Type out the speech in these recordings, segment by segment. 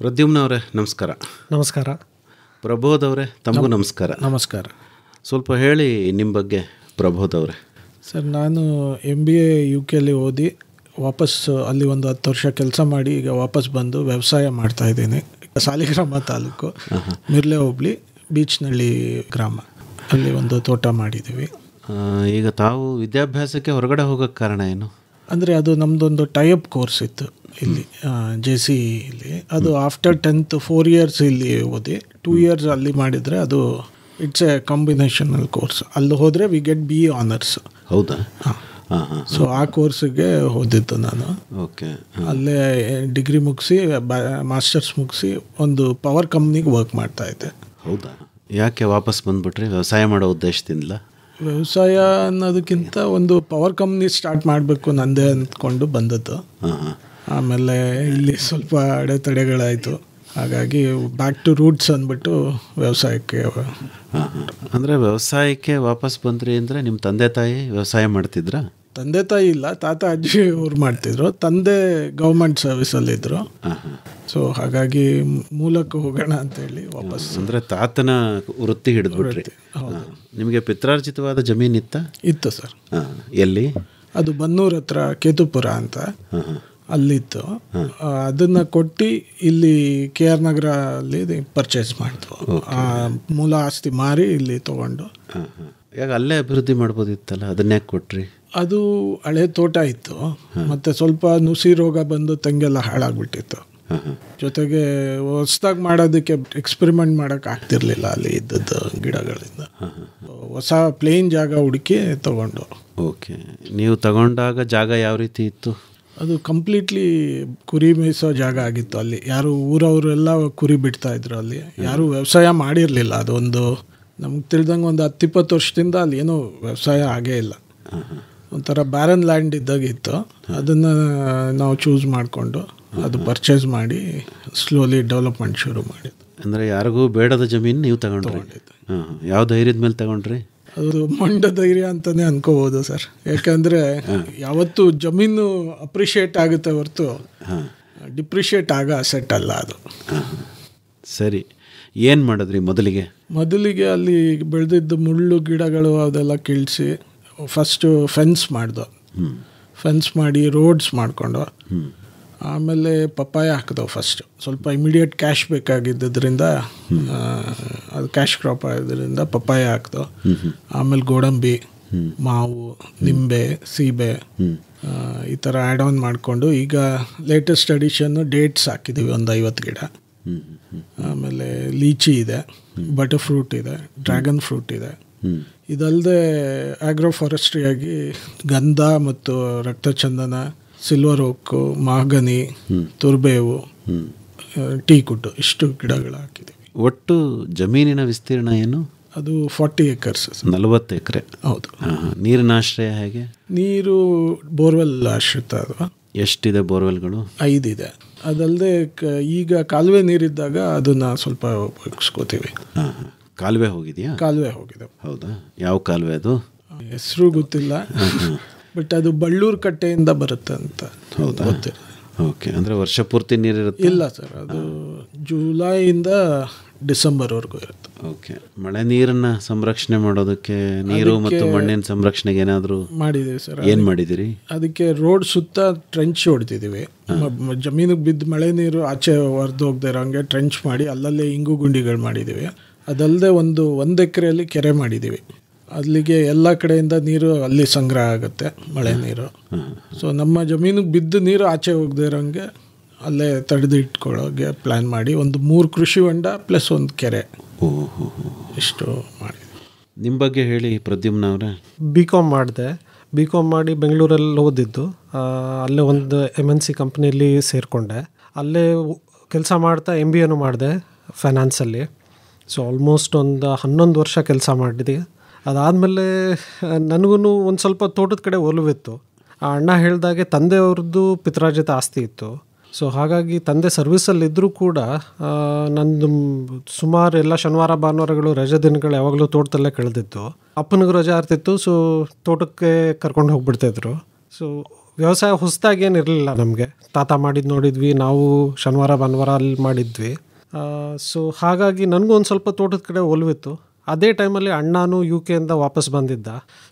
ಪ್ರದ್ಯುಮ್ನ ಅವರೇ ನಮಸ್ಕಾರ. ನಮಸ್ಕಾರ. ಪ್ರಬೋಧ್ ಅವರೇ ತಮಗೂ ನಮಸ್ಕಾರ. ನಮಸ್ಕಾರ. ಸ್ವಲ್ಪ ಹೇಳಿ ನಿಮ್ಮ ಬಗ್ಗೆ ಪ್ರಬೋಧ್ ಅವರೇ. ಸರ್, ನಾನು MBA UK ಓದಿ ವಾಪಸ್ ಅಲ್ಲಿ ಒಂದು 10 ವರ್ಷ ಕೆಲಸ ಮಾಡಿ ಈಗ ವಾಪಸ್ ಬಂದು ವ್ಯವಸಾಯ ಮಾಡ್ತಾಯಿದ್ದೀನಿ. ಸಾಲಿಗ್ರಾಮ ತಾಲೂಕು, ಮಿರ್ಲೆ ಹೋಬಳಿ, ಬೀಚ್ನಳ್ಳಿ ಗ್ರಾಮ, ಅಲ್ಲಿ ಒಂದು ತೋಟ ಮಾಡಿದ್ದೀವಿ. ಈಗ ತಾವು ವಿದ್ಯಾಭ್ಯಾಸಕ್ಕೆ ಹೊರಗಡೆ ಹೋಗೋಕ್ಕೆ ಕಾರಣ ಏನು? ಅಂದರೆ ಅದು ನಮ್ಮದೊಂದು ಟೈಅಪ್ ಕೋರ್ಸ್ ಇತ್ತು ಇಲ್ಲಿ JC ಇಲ್ಲಿ. ಅದು ಆಫ್ಟರ್ 10th 4 years ಇಲ್ಲಿ ಓದಿ 2 years ಅಲ್ಲಿ ಮಾಡಿದರೆ ಅದು ಇಟ್ಸ್ ಎ ಕಾಂಬಿನೇಷನಲ್ ಕೋರ್ಸ್. ಅಲ್ಲಿ ಹೋದರೆ ವಿ ಗೆಟ್ BA ಆನರ್ಸ್. ಹೌದಾ? ಸೊ ಆ ಕೋರ್ಸಿಗೆ ಓದಿದ್ದು ನಾನು. ಓಕೆ. ಅಲ್ಲೇ ಡಿಗ್ರಿ ಮುಗಿಸಿ ಮಾಸ್ಟರ್ಸ್ ಮುಗಿಸಿ ಒಂದು ಪವರ್ ಕಂಪ್ನಿಗೆ ವರ್ಕ್ ಮಾಡ್ತಾಯಿದ್ದೆ. ಹೌದಾ? ಯಾಕೆ ವಾಪಸ್ ಬಂದುಬಿಟ್ರಿ? ವ್ಯವಸಾಯ ಮಾಡೋ ಉದ್ದೇಶದಿಂದಲ? ವ್ಯವಸಾಯ ಅನ್ನೋದಕ್ಕಿಂತ ಒಂದು ಪವರ್ ಕಂಪ್ನಿ ಸ್ಟಾರ್ಟ್ ಮಾಡಬೇಕು ನಂದೇ ಅಂದ್ಕೊಂಡು ಬಂದದ್ದು. ಆಮೇಲೆ ಇಲ್ಲಿ ಸ್ವಲ್ಪ ಅಡೆತಡೆಗಳಾಯಿತು. ಹಾಗಾಗಿ ಬ್ಯಾಕ್ ಟು ರೂಟ್ಸ್ ಅಂದ್ಬಿಟ್ಟು ವ್ಯವಸಾಯಕ್ಕೆ. ಅಂದರೆ ವ್ಯವಸಾಯಕ್ಕೆ ವಾಪಸ್ ಬಂದ್ರಿ ಅಂದರೆ ನಿಮ್ಮ ತಂದೆ ತಾಯಿ ವ್ಯವಸಾಯ ಮಾಡ್ತಿದ್ರಾ? ತಂದೆ ತಾಯಿ ಇಲ್ಲ, ತಾತ ಅಜ್ಜಿ ಅವ್ರು ಮಾಡ್ತಿದ್ರು. ತಂದೆ ಗೌರ್ಮೆಂಟ್ ಸರ್ವಿಸಲ್ಲಿದ್ದರು. ಸೊ ಹಾಗಾಗಿ ಮೂಲಕ್ಕೆ ಹೋಗೋಣ ಅಂತೇಳಿ ವಾಪಸ್. ಅಂದರೆ ತಾತನ ವೃತ್ತಿ ಹಿಡಿದ್ಬಿಟ್ರಿ. ನಿಮಗೆ ಪಿತ್ರಾರ್ಜಿತವಾದ ಜಮೀನಿತ್ತ? ಇತ್ತು ಸರ್. ಎಲ್ಲಿ? ಅದು ಬನ್ನೂರ್ ಹತ್ರ ಕೇತುಪುರ ಅಂತ ಅಲ್ಲಿತ್ತು. ಅದನ್ನು ಕೊಟ್ಟು ಇಲ್ಲಿ KR ನಗರ ಅಲ್ಲಿ ಪರ್ಚೇಸ್ ಮಾಡಿದ್ವು. ಮೂಲ ಆಸ್ತಿ ಮಾರಿ ಇಲ್ಲಿ ತೊಗೊಂಡು. ಯಾಕೆ ಅಲ್ಲೇ ಅಭಿವೃದ್ಧಿ ಮಾಡ್ಬೋದಿತ್ತಲ್ಲ, ಅದನ್ನೇ ಕೊಟ್ರಿ? ಅದು ಹಳೆ ತೋಟ ಇತ್ತು, ಮತ್ತು ಸ್ವಲ್ಪ ನುಸಿ ರೋಗ ಬಂದು ತೆಂಗೆಲ್ಲ ಹಾಳಾಗ್ಬಿಟ್ಟಿತ್ತು. ಜೊತೆಗೆ ಹೊಸದಾಗಿ ಮಾಡೋದಕ್ಕೆ ಎಕ್ಸ್ಪೆರಿಮೆಂಟ್ ಮಾಡೋಕ್ಕೆ ಆಗ್ತಿರ್ಲಿಲ್ಲ ಅಲ್ಲಿ ಇದ್ದದ್ದು ಗಿಡಗಳಿಂದ. ಹೊಸ ಪ್ಲೇನ್ ಜಾಗ ಹುಡುಕಿ ತಗೊಂಡು. ಓಕೆ. ನೀವು ತಗೊಂಡಾಗ ಜಾಗ ಯಾವ ರೀತಿ ಇತ್ತು? ಅದು ಕಂಪ್ಲೀಟ್ಲಿ ಕುರಿ ಮೇಯಿಸೋ ಜಾಗ ಆಗಿತ್ತು. ಅಲ್ಲಿ ಯಾರು ಊರವರೆಲ್ಲ ಕುರಿ ಬಿಡ್ತಾ ಇದ್ರು. ಅಲ್ಲಿ ಯಾರೂ ವ್ಯವಸಾಯ ಮಾಡಿರಲಿಲ್ಲ. ಅದೊಂದು ನಮ್ಗೆ ತಿಳಿದಂಗೆ ಒಂದು 10-20 ವರ್ಷದಿಂದ ಅಲ್ಲಿ ಏನೂ ವ್ಯವಸಾಯ ಆಗೇ ಇಲ್ಲ. ಒಂಥರ ಬ್ಯಾರನ್ ಲ್ಯಾಂಡ್ ಇದ್ದಾಗಿತ್ತು. ಅದನ್ನು ನಾವು ಚೂಸ್ ಮಾಡಿಕೊಂಡು ಅದು ಪರ್ಚೇಸ್ ಮಾಡಿ ಸ್ಲೋಲಿ ಡೆವಲಪ್ಮೆಂಟ್ ಶುರು ಮಾಡಿದ್ದು. ಅಂದರೆ ಯಾರಿಗೂ ಬೇಡದ ಜಮೀನು ನೀವು ತಗೊಂಡಿದ್ದು? ಯಾವ ಧೈರ್ಯದ ಮೇಲೆ ತಗೊಂಡ್ರಿ? ಅದು ಮಂಡ ಧೈರ್ಯ ಅಂತಲೇ ಅನ್ಕೋಬೋದು ಸರ್. ಯಾಕಂದರೆ ಯಾವತ್ತು ಜಮೀನು ಅಪ್ರಿಷಿಯೇಟ್ ಆಗುತ್ತೆ ಹೊರತು ಡಿಪ್ರಿಷಿಯೇಟ್ ಆಗ ಅಸೆಟ್ ಅಲ್ಲ ಅದು. ಸರಿ, ಏನು ಮಾಡಿದ್ರಿ ಮೊದಲಿಗೆ? ಅಲ್ಲಿ ಬೆಳೆದಿದ್ದು ಮುಳ್ಳು ಗಿಡಗಳು ಅದೆಲ್ಲ ಕೀಳಿಸಿ ಫಸ್ಟು ಫೆನ್ಸ್ ಮಾಡ್ದು. ಫೆನ್ಸ್ ಮಾಡಿ ರೋಡ್ಸ್ ಮಾಡಿಕೊಂಡು ಆಮೇಲೆ ಪಪ್ಪಾಯ ಹಾಕಿದವು. ಫಸ್ಟ್ ಸ್ವಲ್ಪ ಇಮಿಡಿಯೇಟ್ ಕ್ಯಾಶ್ ಬೇಕಾಗಿದ್ದರಿಂದ ಅದು ಕ್ಯಾಶ್ ಕ್ರಾಪ್ ಆಗಿದ್ದರಿಂದ ಪಪ್ಪಾಯ ಹಾಕಿದವು. ಆಮೇಲೆ ಗೋಡಂಬಿ, ಮಾವು, ನಿಂಬೆ, ಸೀಬೆ ಈ ಥರ ಆ್ಯಡ್ ಆನ್ ಮಾಡಿಕೊಂಡು ಈಗ ಲೇಟೆಸ್ಟ್ ಅಡಿಷನ್ನು ಡೇಟ್ಸ್ ಹಾಕಿದ್ದೀವಿ ಒಂದು 50 ಗಿಡ. ಆಮೇಲೆ ಲೀಚಿ ಇದೆ, ಬಟರ್ ಫ್ರೂಟ್ ಇದೆ, ಡ್ರ್ಯಾಗನ್ ಫ್ರೂಟ್ ಇದೆ. ಇದಲ್ಲದೆ ಆಗ್ರೋ ಫಾರೆಸ್ಟ್ರಿಯಾಗಿ ಗಂಧ ಮತ್ತು ರಕ್ತಚಂದನ, ಸಿಲ್ವರ್ ಓಕು, ಮಾಗನಿ, ತುರ್ಬೇವು, ಟೀ ಕುಟ್ಟು, ಇಷ್ಟು ಗಿಡಗಳು ಹಾಕಿದ್ದೀವಿ. ಒಟ್ಟು ಜಮೀನಿನ ವಿಸ್ತೀರ್ಣ ಏನು? ಅದು 40 acres. 40 ಎಕರೆ. ಹೌದು. ನೀರಿನ ಆಶ್ರಯ ಹೇಗೆ? ನೀರು ಬೋರ್ವೆಲ್ ಆಶ್ರಿತ ಅದು. ಎಷ್ಟಿದೆ ಬೋರ್ವೆಲ್ಗಳು? 5 ಇದೆ. ಅದಲ್ಲದೆ ಈಗ ಕಾಲುವೆ ನೀರಿದ್ದಾಗ ಅದನ್ನು ಸ್ವಲ್ಪ ಉಪಯೋಗಿಸ್ಕೋತೀವಿ. ಕಾಲುವೆ ಹೋಗಿದೆಯಾ? ಕಾಲುವೆ ಹೋಗಿದೆ. ಹೌದಾ? ಯಾವ ಕಾಲುವೆ ಅದು? ಹೆಸರು ಗೊತ್ತಿಲ್ಲ, ಬಟ್ ಅದು ಬಳ್ಳೂರು ಕಟ್ಟೆಯಿಂದ ಬರುತ್ತೆ ಅಂತ. ಹೌದಾ? ಓಕೆ. ಅಂದರೆ ವರ್ಷ ಪೂರ್ತಿ ನೀರಿರುತ್ತೆ? ಇಲ್ಲ ಸರ್, ಅದು ಜುಲೈಯಿಂದ ಡಿಸೆಂಬರ್ವರೆಗೂ ಇರುತ್ತೆ. ಓಕೆ. ಮಳೆ ನೀರನ್ನು ಸಂರಕ್ಷಣೆ ಮಾಡೋದಕ್ಕೆ, ನೀರು ಮತ್ತು ಮಣ್ಣಿನ ಸಂರಕ್ಷಣೆಗೆ ಏನಾದರೂ ಮಾಡಿದ್ದೀವಿ ಸರ್. ಏನು ಮಾಡಿದ್ದೀರಿ? ಅದಕ್ಕೆ ರೋಡ್ ಸುತ್ತ ಟ್ರೆಂಚ್ ಹೊಡೆದಿದ್ದೀವಿ. ಜಮೀನಿಗೆ ಬಿದ್ದು ಮಳೆ ನೀರು ಆಚೆ ಹೊರದು ಹೋಗದೆ ಇರೋಂಗೆ ಟ್ರೆಂಚ್ ಮಾಡಿ ಅಲ್ಲಲ್ಲೇ ಇಂಗು ಗುಂಡಿಗಳು ಮಾಡಿದ್ದೀವಿ. ಅದಲ್ಲದೆ ಒಂದು ಎಕರೆಯಲ್ಲಿ ಕೆರೆ ಮಾಡಿದ್ದೀವಿ. ಅಲ್ಲಿಗೆ ಎಲ್ಲ ಕಡೆಯಿಂದ ನೀರು ಅಲ್ಲಿ ಸಂಗ್ರಹ ಆಗುತ್ತೆ, ಮಳೆ ನೀರು. ಸೊ ನಮ್ಮ ಜಮೀನಿಗೆ ಬಿದ್ದು ನೀರು ಆಚೆ ಹೋಗದೆ ಇರೋಂಗೆ ಅಲ್ಲೇ ತಡೆದು ಇಟ್ಕೊಳ್ಳೋಗೆ ಪ್ಲ್ಯಾನ್ ಮಾಡಿ ಒಂದು 3 ಕೃಷಿ ಹೊಂಡ ಪ್ಲಸ್ ಒಂದು ಕೆರೆ, ಇಷ್ಟು ಮಾಡಿ. ನಿಮ್ಮ ಬಗ್ಗೆ ಹೇಳಿ ಪ್ರದ್ಯುಮ್ನ ಅವರೇ. BCom ಮಾಡಿದೆ. BCom ಮಾಡಿ ಬೆಂಗಳೂರಲ್ಲಿ ಓದಿದ್ದು. ಅಲ್ಲೇ ಒಂದು MNC ಕಂಪ್ನಿಯಲ್ಲಿ ಸೇರಿಕೊಂಡೆ. ಅಲ್ಲೇ ಕೆಲಸ ಮಾಡ್ತಾ MBAನೂ ಮಾಡಿದೆ ಫೈನಾನ್ಸಲ್ಲಿ. ಸೊ ಆಲ್ಮೋಸ್ಟ್ ಒಂದು 11 ವರ್ಷ ಕೆಲಸ ಮಾಡಿದೆ. ಅದಾದಮೇಲೆ ನನಗೂ ಒಂದು ಸ್ವಲ್ಪ ತೋಟದ ಕಡೆ ಒಲವಿತ್ತು. ಆ ಅಣ್ಣ ಹೇಳಿದಾಗೆ ತಂದೆಯವ್ರದ್ದು ಪಿತ್ರಾರ್ಜಿತ ಆಸ್ತಿ ಇತ್ತು. ಸೊ ಹಾಗಾಗಿ ತಂದೆ ಸರ್ವಿಸಲ್ಲಿದ್ದರೂ ಕೂಡ ನಂದು ಸುಮಾರು ಎಲ್ಲ ಶನಿವಾರ ಭಾನುವಾರಗಳು ರಜೆ ದಿನಗಳು ಯಾವಾಗಲೂ ತೋಟದಲ್ಲೇ ಕಳೆದಿತ್ತು. ಅಪ್ಪನಿಗೂ ರಜೆ ಆಗ್ತಿತ್ತು. ಸೊ ತೋಟಕ್ಕೆ ಕರ್ಕೊಂಡು ಹೋಗ್ಬಿಡ್ತಾಯಿದ್ರು. ಸೊ ವ್ಯವಸಾಯ ಹೊಸದಾಗಿ ಏನು ಇರಲಿಲ್ಲ ನಮಗೆ. ತಾತ ಮಾಡಿದ್ದು ನೋಡಿದ್ವಿ, ನಾವು ಶನಿವಾರ ಭಾನುವಾರ ಅಲ್ಲಿ ಮಾಡಿದ್ವಿ. ಸೊ ಹಾಗಾಗಿ ನನಗೂ ಒಂದು ಸ್ವಲ್ಪ ತೋಟದ ಕಡೆ ಒಲವಿತ್ತು. ಅದೇ ಟೈಮಲ್ಲಿ ಅಣ್ಣನೂ UK ಇಂದ ವಾಪಸ್ ಬಂದಿದ್ದ.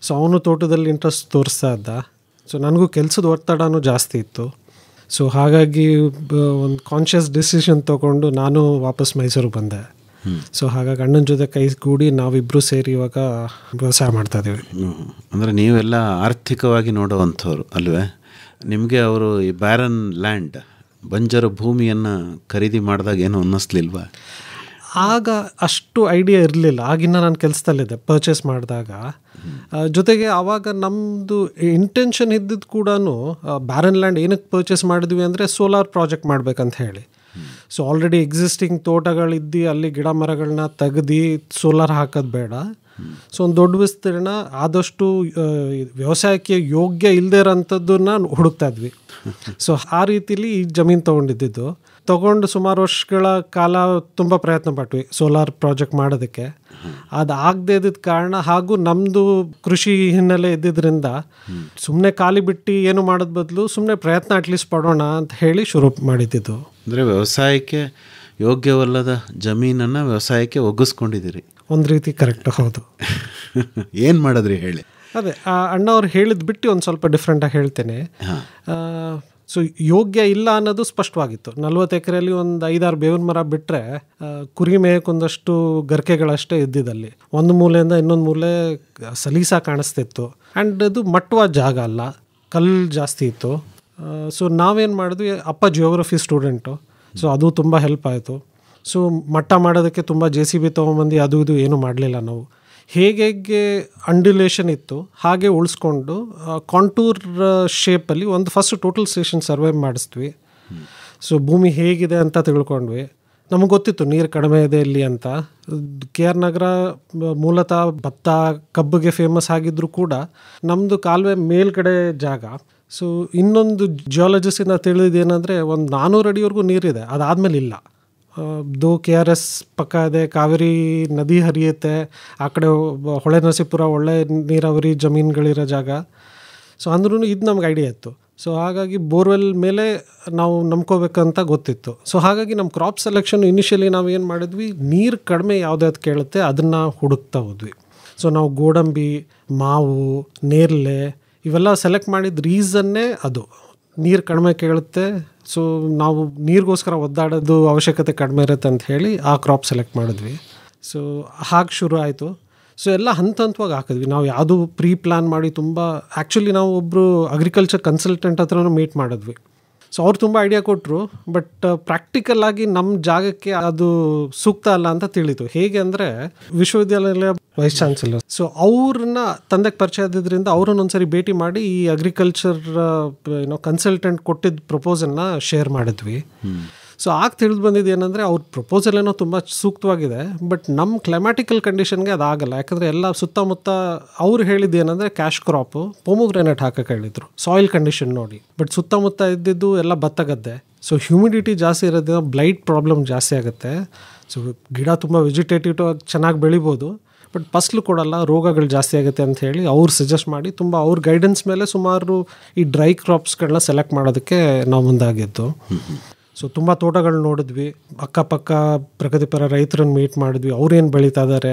ಸೊ ಅವನು ತೋಟದಲ್ಲಿ ಇಂಟ್ರೆಸ್ಟ್ ತೋರಿಸ್ತಾ ಇದ್ದ. ಸೊ ನನಗೂ ಕೆಲಸದ ಒತ್ತಡನೂ ಜಾಸ್ತಿ ಇತ್ತು. ಸೊ ಹಾಗಾಗಿ ಒಂದು ಕಾನ್ಷಿಯಸ್ ಡಿಸಿಷನ್ ತೊಗೊಂಡು ನಾನು ವಾಪಸ್ ಮೈಸೂರಿಗೆ ಬಂದೆ. ಸೊ ಹಾಗಾಗಿ ಅಣ್ಣನ ಜೊತೆ ಕೈಗೂಡಿ ನಾವಿಬ್ಬರು ಸೇರಿ ಇವಾಗ ವ್ಯವಸಾಯ ಮಾಡ್ತಾಯಿದ್ದೀವಿ. ಅಂದರೆ ನೀವೆಲ್ಲ ಆರ್ಥಿಕವಾಗಿ ನೋಡುವಂಥವ್ರು ಅಲ್ವೇ? ನಿಮಗೆ ಅವರು ಈ ಬ್ಯಾರನ್ ಲ್ಯಾಂಡ್, ಬಂಜರು ಭೂಮಿಯನ್ನು ಖರೀದಿ ಮಾಡಿದಾಗ ಏನೋ ಅನ್ನಿಸ್ಲಿಲ್ವಾ? ಆಗ ಅಷ್ಟು ಐಡಿಯಾ ಇರಲಿಲ್ಲ. ಆಗಿನ ನಾನು ಕೆಲಸದಲ್ಲಿದ್ದೆ ಪರ್ಚೇಸ್ ಮಾಡಿದಾಗ. ಜೊತೆಗೆ ಆವಾಗ ನಮ್ಮದು ಇಂಟೆನ್ಷನ್ ಇದ್ದಿದ್ದು ಕೂಡ ಬ್ಯಾರನ್ ಲ್ಯಾಂಡ್ ಏನಕ್ಕೆ ಪರ್ಚೇಸ್ ಮಾಡಿದ್ವಿ ಅಂದರೆ ಸೋಲಾರ್ ಪ್ರಾಜೆಕ್ಟ್ ಮಾಡಬೇಕಂತ ಹೇಳಿ. ಸೊ ಆಲ್ರೆಡಿ ಎಕ್ಸಿಸ್ಟಿಂಗ್ ತೋಟಗಳಿದ್ದು ಅಲ್ಲಿ ಗಿಡ ಮರಗಳನ್ನ ತೆಗ್ದು ಸೋಲಾರ್ ಹಾಕೋದು ಬೇಡ. ಸೊ ಒಂದು ದೊಡ್ಡ ವಿಸ್ತೀರ್ಣ ಆದಷ್ಟು ವ್ಯವಸಾಯಕ್ಕೆ ಯೋಗ್ಯ ಇಲ್ಲದೇ ಇರೋಂಥದ್ದನ್ನ ಹುಡುಕ್ತಾ ಇದ್ವಿ. ಸೊ ಆ ರೀತಿಲಿ ಈ ಜಮೀನು ತೊಗೊಂಡು ಸುಮಾರು ವರ್ಷಗಳ ಕಾಲ ತುಂಬ ಪ್ರಯತ್ನ ಪಟ್ವಿ ಸೋಲಾರ್ ಪ್ರಾಜೆಕ್ಟ್ ಮಾಡೋದಕ್ಕೆ. ಅದು ಆಗದೆ ಇದ್ದಿದ್ದ ಕಾರಣ ಹಾಗೂ ನಮ್ಮದು ಕೃಷಿ ಹಿನ್ನೆಲೆ ಇದ್ದಿದ್ದರಿಂದ ಸುಮ್ಮನೆ ಖಾಲಿ ಬಿಟ್ಟು ಏನು ಮಾಡೋದ್ ಬದಲು ಸುಮ್ಮನೆ ಪ್ರಯತ್ನ ಅಟ್ಲೀಸ್ಟ್ ಪಡೋಣ ಅಂತ ಹೇಳಿ ಶುರು ಮಾಡಿದ್ದು. ಅಂದರೆ ವ್ಯವಸಾಯಕ್ಕೆ ಯೋಗ್ಯವಲ್ಲದ ಜಮೀನನ್ನು ವ್ಯವಸಾಯಕ್ಕೆ ಒಗ್ಗಿಸ್ಕೊಂಡಿದ್ದೀರಿ ಒಂದು ರೀತಿ. ಕರೆಕ್ಟ್, ಹೌದು. ಏನು ಮಾಡಿದ್ರಿ ಹೇಳಿ? ಅದೇ ಅಣ್ಣವ್ರು ಹೇಳಿದ್ ಬಿಟ್ಟು ಒಂದು ಸ್ವಲ್ಪ ಡಿಫ್ರೆಂಟಾಗಿ ಹೇಳ್ತೇನೆ. ಸೊ ಯೋಗ್ಯ ಇಲ್ಲ ಅನ್ನೋದು ಸ್ಪಷ್ಟವಾಗಿತ್ತು. 40 ಎಕರೆಯಲ್ಲಿ ಒಂದು 5-6 ಬೇವಿನ ಮರ ಬಿಟ್ಟರೆ ಕುರಿ ಮೇಯಕ್ಕೊಂದಷ್ಟು ಗರಿಕೆಗಳಷ್ಟೇ ಇದ್ದಿದ್ದಲ್ಲಿ. ಒಂದು ಮೂಲೆಯಿಂದ ಇನ್ನೊಂದು ಮೂಲೆ ಸಲೀಸಾಗಿ ಕಾಣಿಸ್ತಿತ್ತು. ಆ್ಯಂಡ್ ಅದು ಮಟ್ಟವಾದ ಜಾಗ ಅಲ್ಲ, ಕಲ್ಲು ಜಾಸ್ತಿ ಇತ್ತು. ಸೊ ನಾವೇನು ಮಾಡಿದ್ವಿ, ಅಪ್ಪ ಜಿಯೋಗ್ರಫಿ ಸ್ಟೂಡೆಂಟು, ಸೊ ಅದು ತುಂಬ ಹೆಲ್ಪ್ ಆಯಿತು. ಸೊ ಮಟ್ಟ ಮಾಡೋದಕ್ಕೆ ತುಂಬ JCB ತೊಗೊಂಬಂದು ಅದು ಇದು ಏನೂ ಮಾಡಲಿಲ್ಲ ನಾವು. ಹೇಗೆ ಅಂಡ್ಯುಲೇಷನ್ ಇತ್ತು ಹಾಗೆ ಉಳಿಸ್ಕೊಂಡು ಕಾಂಟೂರ್ ಶೇಪಲ್ಲಿ ಒಂದು ಫಸ್ಟ್ ಟೋಟಲ್ ಸ್ಟೇಷನ್ ಸರ್ವೆ ಮಾಡಿಸ್ತೀವಿ. ಸೊ ಭೂಮಿ ಹೇಗಿದೆ ಅಂತ ತಿಳ್ಕೊಂಡ್ವಿ. ನಮಗೆ ಗೊತ್ತಿತ್ತು ನೀರು ಕಡಿಮೆ ಇದೆ ಇಲ್ಲಿ ಅಂತ. KR ನಗರ ಮೂಲತಃ ಭತ್ತ ಕಬ್ಬಿಗೆ ಫೇಮಸ್ ಆಗಿದ್ದರೂ ಕೂಡ ನಮ್ಮದು ಕಾಲುವೆ ಮೇಲ್ಗಡೆ ಜಾಗ. ಸೊ ಇನ್ನೊಂದು ಜಿಯಾಲಜಿಸ್ಟಿಂದ ತಿಳಿದೇನೆಂದರೆ ಒಂದು 400 ಅಡಿವರೆಗೂ ನೀರಿದೆ, ಅದಾದಮೇಲೆ ಇಲ್ಲ. KRS ಪಕ್ಕ ಇದೆ, ಕಾವೇರಿ ನದಿ ಹರಿಯುತ್ತೆ, ಆ ಕಡೆ ಹೊಳೆ ನರಸೀಪುರ ಒಳ್ಳೆ ನೀರಾವರಿ ಜಮೀನುಗಳಿರೋ ಜಾಗ. ಸೊ ಅಂದ್ರೂ ಇದು ನಮ್ಗೆ ಐಡಿಯಾ ಇತ್ತು. ಸೊ ಹಾಗಾಗಿ ಬೋರ್ವೆಲ್ ಮೇಲೆ ನಾವು ನಂಬ್ಕೋಬೇಕಂತ ಗೊತ್ತಿತ್ತು. ಸೊ ಹಾಗಾಗಿ ನಮ್ಮ ಕ್ರಾಪ್ ಸೆಲೆಕ್ಷನ್ ಇನಿಷಿಯಲಿ ನಾವು ಏನು ಮಾಡಿದ್ವಿ, ನೀರು ಕಡಿಮೆ ಯಾವುದ್ಯಾವ್ದು ಕೇಳುತ್ತೆ ಅದನ್ನು ಹುಡುಕ್ತಾ ಹೋದ್ವಿ. ಸೊ ನಾವು ಗೋಡಂಬಿ, ಮಾವು, ನೇರಳೆ ಇವೆಲ್ಲ ಸೆಲೆಕ್ಟ್ ಮಾಡಿದ ರೀಸನ್ನೇ ಅದು, ನೀರು ಕಡಿಮೆ ಕೇಳುತ್ತೆ. ಸೊ ನಾವು ನೀರಿಗೋಸ್ಕರ ಒದ್ದಾಡೋದು ಅವಶ್ಯಕತೆ ಕಡಿಮೆ ಇರುತ್ತೆ ಅಂತ ಹೇಳಿ ಆ ಕ್ರಾಪ್ ಸೆಲೆಕ್ಟ್ ಮಾಡಿದ್ವಿ. ಸೊ ಹಾಗೆ ಶುರು ಆಯಿತು. ಸೊ ಎಲ್ಲ ಹಂತವಾಗಿ ಹಾಕಿದ್ವಿ. ನಾವು ಯಾವುದು ಪ್ರೀ ಪ್ಲ್ಯಾನ್ ಮಾಡಿ ತುಂಬ ಆ್ಯಕ್ಚುಲಿ ನಾವು ಒಬ್ಬರು ಅಗ್ರಿಕಲ್ಚರ್ ಕನ್ಸಲ್ಟೆಂಟ್ ಹತ್ರನೂ ಮೀಟ್ ಮಾಡಿದ್ವಿ. ಸೊ ಅವ್ರು ತುಂಬ ಐಡಿಯಾ ಕೊಟ್ಟರು. ಬಟ್ ಪ್ರಾಕ್ಟಿಕಲ್ ಆಗಿ ನಮ್ಮ ಜಾಗಕ್ಕೆ ಅದು ಸೂಕ್ತ ಅಲ್ಲ ಅಂತ ತಿಳಿತು. ಹೇಗೆ ಅಂದರೆ ವಿಶ್ವವಿದ್ಯಾಲಯ ವೈಸ್ ಚಾನ್ಸಲರ್, ಸೊ ಅವ್ರನ್ನ ತಂದೆಗೆ ಪರಿಚಯ ಇದ್ದಿದ್ದರಿಂದ ಅವ್ರನ್ನ ಒಂದ್ಸರಿ ಭೇಟಿ ಮಾಡಿ ಈ ಅಗ್ರಿಕಲ್ಚರ್ ಕನ್ಸಲ್ಟೆಂಟ್ ಕೊಟ್ಟಿದ್ದ ಪ್ರಪೋಸಲ್ನ ಶೇರ್ ಮಾಡಿದ್ವಿ. ಸೊ ಆಗ ತಿಳಿದು ಬಂದಿದ್ದು ಏನಂದರೆ ಅವ್ರ ಪ್ರಪೋಸಲ್ ಏನೋ ತುಂಬ ಸೂಕ್ತವಾಗಿದೆ, ಬಟ್ ನಮ್ಮ ಕ್ಲೈಮ್ಯಾಟಿಕಲ್ ಕಂಡೀಷನ್ಗೆ ಅದಾಗಲ್ಲ. ಯಾಕಂದರೆ ಎಲ್ಲ ಸುತ್ತಮುತ್ತ ಅವ್ರು ಹೇಳಿದ್ದು ಏನಂದರೆ ಕ್ಯಾಶ್ ಕ್ರಾಪು, ಪೊಮೊಗ್ರೆನೇಟ್ ಹಾಕಕ್ಕೆ ಹೇಳಿದರು ಸಾಯಿಲ್ ಕಂಡೀಷನ್ ನೋಡಿ. ಬಟ್ ಸುತ್ತಮುತ್ತ ಇದ್ದಿದ್ದು ಎಲ್ಲ ಭತ್ತ ಗದ್ದೆ. ಸೊ ಹ್ಯೂಮಿಡಿಟಿ ಜಾಸ್ತಿ ಇರೋದ್ರಿಂದ ಬ್ಲೈಟ್ ಪ್ರಾಬ್ಲಮ್ ಜಾಸ್ತಿ ಆಗುತ್ತೆ. ಸೊ ಗಿಡ ತುಂಬ ವೆಜಿಟೇಟಿವ್ ಚೆನ್ನಾಗಿ ಬೆಳಿಬೋದು, ಬಟ್ ಫಸಲು ಕೊಡಲ್ಲ, ರೋಗಗಳು ಜಾಸ್ತಿ ಆಗುತ್ತೆ ಅಂತ ಹೇಳಿ ಅವ್ರು ಸಜೆಸ್ಟ್ ಮಾಡಿ ತುಂಬ ಅವ್ರ ಗೈಡೆನ್ಸ್ ಮೇಲೆ ಸುಮಾರು ಈ ಡ್ರೈ ಕ್ರಾಪ್ಸ್ಗಳನ್ನ ಸೆಲೆಕ್ಟ್ ಮಾಡೋದಕ್ಕೆ ನಾವು ಮುಂದಾಗಿದ್ದು. ಸೊ ತುಂಬ ತೋಟಗಳು ನೋಡಿದ್ವಿ, ಅಕ್ಕಪಕ್ಕ ಪ್ರಗತಿಪರ ರೈತರನ್ನು ಮೀಟ್ ಮಾಡಿದ್ವಿ, ಅವ್ರೇನು ಬೆಳೀತಾ ಇದ್ದಾರೆ,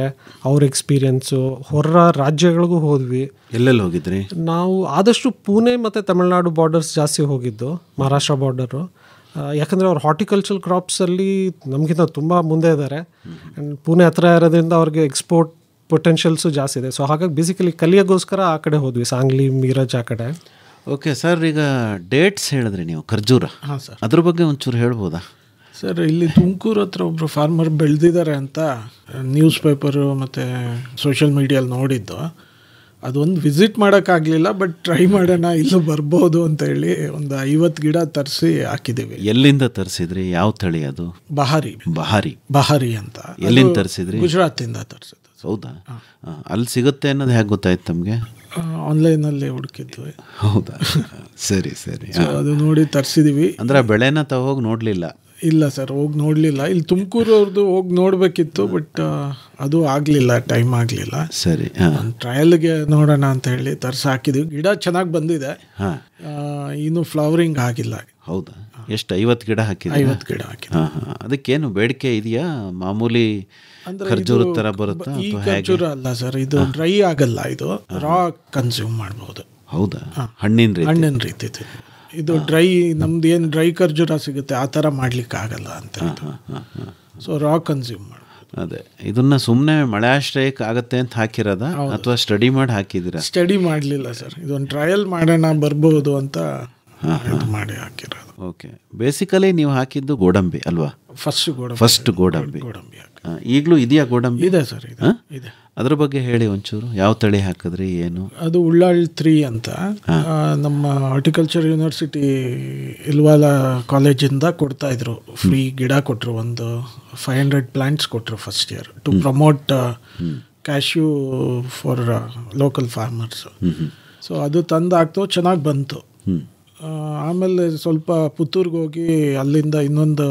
ಅವ್ರ ಎಕ್ಸ್ಪೀರಿಯೆನ್ಸು. ಹೊರ ರಾಜ್ಯಗಳಿಗೂ ಹೋದ್ವಿ. ಎಲ್ಲೆಲ್ಲಿ ಹೋಗಿದ್ರಿ? ನಾವು ಆದಷ್ಟು ಪುಣೆ ಮತ್ತು ತಮಿಳ್ನಾಡು ಬಾರ್ಡರ್ಸ್ ಜಾಸ್ತಿ ಹೋಗಿದ್ದು, ಮಹಾರಾಷ್ಟ್ರ ಬಾರ್ಡರು. ಯಾಕಂದರೆ ಅವ್ರು ಹಾರ್ಟಿಕಲ್ಚರ್ ಕ್ರಾಪ್ಸಲ್ಲಿ ನಮಗಿಂತ ತುಂಬ ಮುಂದೆ ಇದ್ದಾರೆ. ಆ್ಯಂಡ್ ಪುಣೆ ಹತ್ರ ಇರೋದ್ರಿಂದ ಅವ್ರಿಗೆ ಎಕ್ಸ್ಪೋರ್ಟ್ ಪೊಟೆನ್ಷಿಯಲ್ಸು ಜಾಸ್ತಿ ಇದೆ. ಸೊ ಹಾಗಾಗಿ ಬೇಸಿಕಲಿ ಕಲಿಯೋಗೋಸ್ಕರ ಆ ಕಡೆ ಹೋದ್ವಿ, ಸಾಂಗ್ಲಿ, ಮೀರಜ್ ಆ ಕಡೆ. ಓಕೆ ಸರ್, ಈಗ ಡೇಟ್ಸ್ ಹೇಳಿದ್ರಿ ನೀವು, ಖರ್ಜೂರ. ಹಾಂ ಸರ್, ಅದ್ರ ಬಗ್ಗೆ ಒಂಚೂರು ಹೇಳ್ಬೋದಾ? ಸರ್, ಇಲ್ಲಿ ತುಮಕೂರು ಹತ್ರ ಒಬ್ಬರು ಫಾರ್ಮರ್ ಬೆಳೆದಿದ್ದಾರೆ ಅಂತ ನ್ಯೂಸ್ ಪೇಪರು ಮತ್ತು ಸೋಷಿಯಲ್ ಮೀಡಿಯಲ್ಲಿ ನೋಡಿದ್ದು. ಅದೊಂದು ವಿಸಿಟ್ ಮಾಡೋಕ್ಕಾಗಲಿಲ್ಲ, ಬಟ್ ಟ್ರೈ ಮಾಡೋಣ, ಇಲ್ಲೂ ಬರ್ಬೋದು ಅಂತ ಹೇಳಿ ಒಂದು 50 ಗಿಡ ತರಿಸಿ ಹಾಕಿದ್ದೀವಿ. ಎಲ್ಲಿಂದ ತರಿಸಿದ್ರಿ? ಯಾವ ತಳಿ ಅದು? ಬಹಾರಿ ಅಂತ. ಎಲ್ಲಿಂದ ತರಿಸಿದ್ರಿ? ಗುಜರಾತಿಂದ ತರಿಸಿದ್ದು. ಹೌದಾ? ಅಲ್ಲಿ ಸಿಗುತ್ತೆ ಅನ್ನೋದು ಹೇಗೆ ಗೊತ್ತಾಯ್ತು ತಮಗೆ? ಆನ್ಲೈನಲ್ಲಿ ಹುಡುಕಿದ್ವಿ. ಹೌದಾ? ಸರಿ. ಅದು ನೋಡಿ ತರಿಸಿದೀವಿ. ಅಂದ್ರೆ ಬೆಳೆನ ಹೋಗಿ ನೋಡಲಿಲ್ಲ? ಇಲ್ಲ ಸರ್, ಹೋಗಿ ನೋಡಲಿಲ್ಲ. ಇಲ್ಲಿ ತುಮಕೂರವ್ರದ್ದು ಹೋಗಿ ನೋಡಬೇಕಿತ್ತು, ಬಟ್ ಅದು ಆಗಲಿಲ್ಲ, ಟೈಮ್ ಆಗಲಿಲ್ಲ. ಸರಿ. ಟ್ರಯಲ್ಗೆ ನೋಡೋಣ ಅಂತ ಹೇಳಿ ತರಿಸಿ ಹಾಕಿದ್ವಿ. ಗಿಡ ಚೆನ್ನಾಗಿ ಬಂದಿದೆ, ಇನ್ನು ಫ್ಲವರಿಂಗ್ ಆಗಿಲ್ಲ. ಹೌದಾ? ಎಷ್ಟು 50 ಗಿಡ ಹಾಕಿದೆ? 50 ಗಿಡ ಹಾಕಿದೆ. ಅದಕ್ಕೇನು ಬೇಡಿಕೆ ಇದೆಯಾ? ಮಾಮೂಲಿ ಖರ್ಜೂರದ ಥರ ಬರುತ್ತಾ? ಈ ಖರ್ಜೂರ ಅಲ್ಲ ಸರ್, ಇದು ಡ್ರೈ ಆಗಲ್ಲ, ಇದು ರಾ ಕನ್ಸ್ಯೂಮ್ ಮಾಡ್ಬೋದು. ಹೌದಾ? ಹಣ್ಣಿನ ರೀತಿ ಇದು ಡ್ರೈ, ನಮ್ದು ಏನು ಡ್ರೈ ಖರ್ಜೂರ ಸಿಗುತ್ತೆ ಆ ಥರ ಮಾಡ್ಲಿಕ್ಕೆ ಆಗಲ್ಲ ಅಂತ. ಸೊ ರಾ ಕನ್ಸ್ಯೂಮ್ ಮಾಡ್ಬೋದು. ಅದೇ, ಇದನ್ನ ಸುಮ್ಮನೆ ಮಳೆ ಆಶ್ರಯಕ್ಕೆ ಆಗತ್ತೆ ಅಂತ ಹಾಕಿರೋದ ಅಥವಾ ಸ್ಟಡಿ ಮಾಡಿ ಹಾಕಿದಿರಾ? ಸ್ಟಡಿ ಮಾಡಲಿಲ್ಲ ಸರ್, ಇದೊಂದು ಟ್ರಯಲ್ ಮಾಡೋಣ ಬರ್ಬೋದು ಅಂತ ಮಾಡಿ ಹಾಕಿರೋದು. ಓಕೆ. ಬೇಸಿಕಲಿ ನೀವು ಹಾಕಿದ್ದು ಗೋಡಂಬಿ ಅಲ್ವಾ? ಫಸ್ಟ್ ಗೋಡಂಬಿ. ಈಗಲೂ ಇದೆಯಾ ಗೋಡಂಬಿ? ಇದೆ ಸರ್, ಇದೆ. ಅದ್ರ ಬಗ್ಗೆ ಹೇಳಿ ಒಂಚೂರು. ಯಾವ ತಳಿ ಹಾಕಿದ್ರಿ, ಏನು? ಅದು ಉಳ್ಳಾಳ್ 3 ಅಂತ ನಮ್ಮ ಹಾರ್ಟಿಕಲ್ಚರ್ ಯೂನಿವರ್ಸಿಟಿ ಇಲ್ವಾಲ ಕಾಲೇಜಿಂದ ಕೊಡ್ತಾ ಇದ್ರು, ಫ್ರೀ ಗಿಡ ಕೊಟ್ಟರು. ಒಂದು 500 ಪ್ಲಾಂಟ್ಸ್ ಕೊಟ್ಟರು first year to promote cashew for local farmers. So ಅದು ತಂದು ಹಾಕ್ತು, ಚೆನ್ನಾಗಿ ಬಂತು. ಆಮೇಲೆ ಸ್ವಲ್ಪ ಪುತ್ತೂರ್ಗೆ ಹೋಗಿ ಅಲ್ಲಿಂದ ಇನ್ನೊಂದು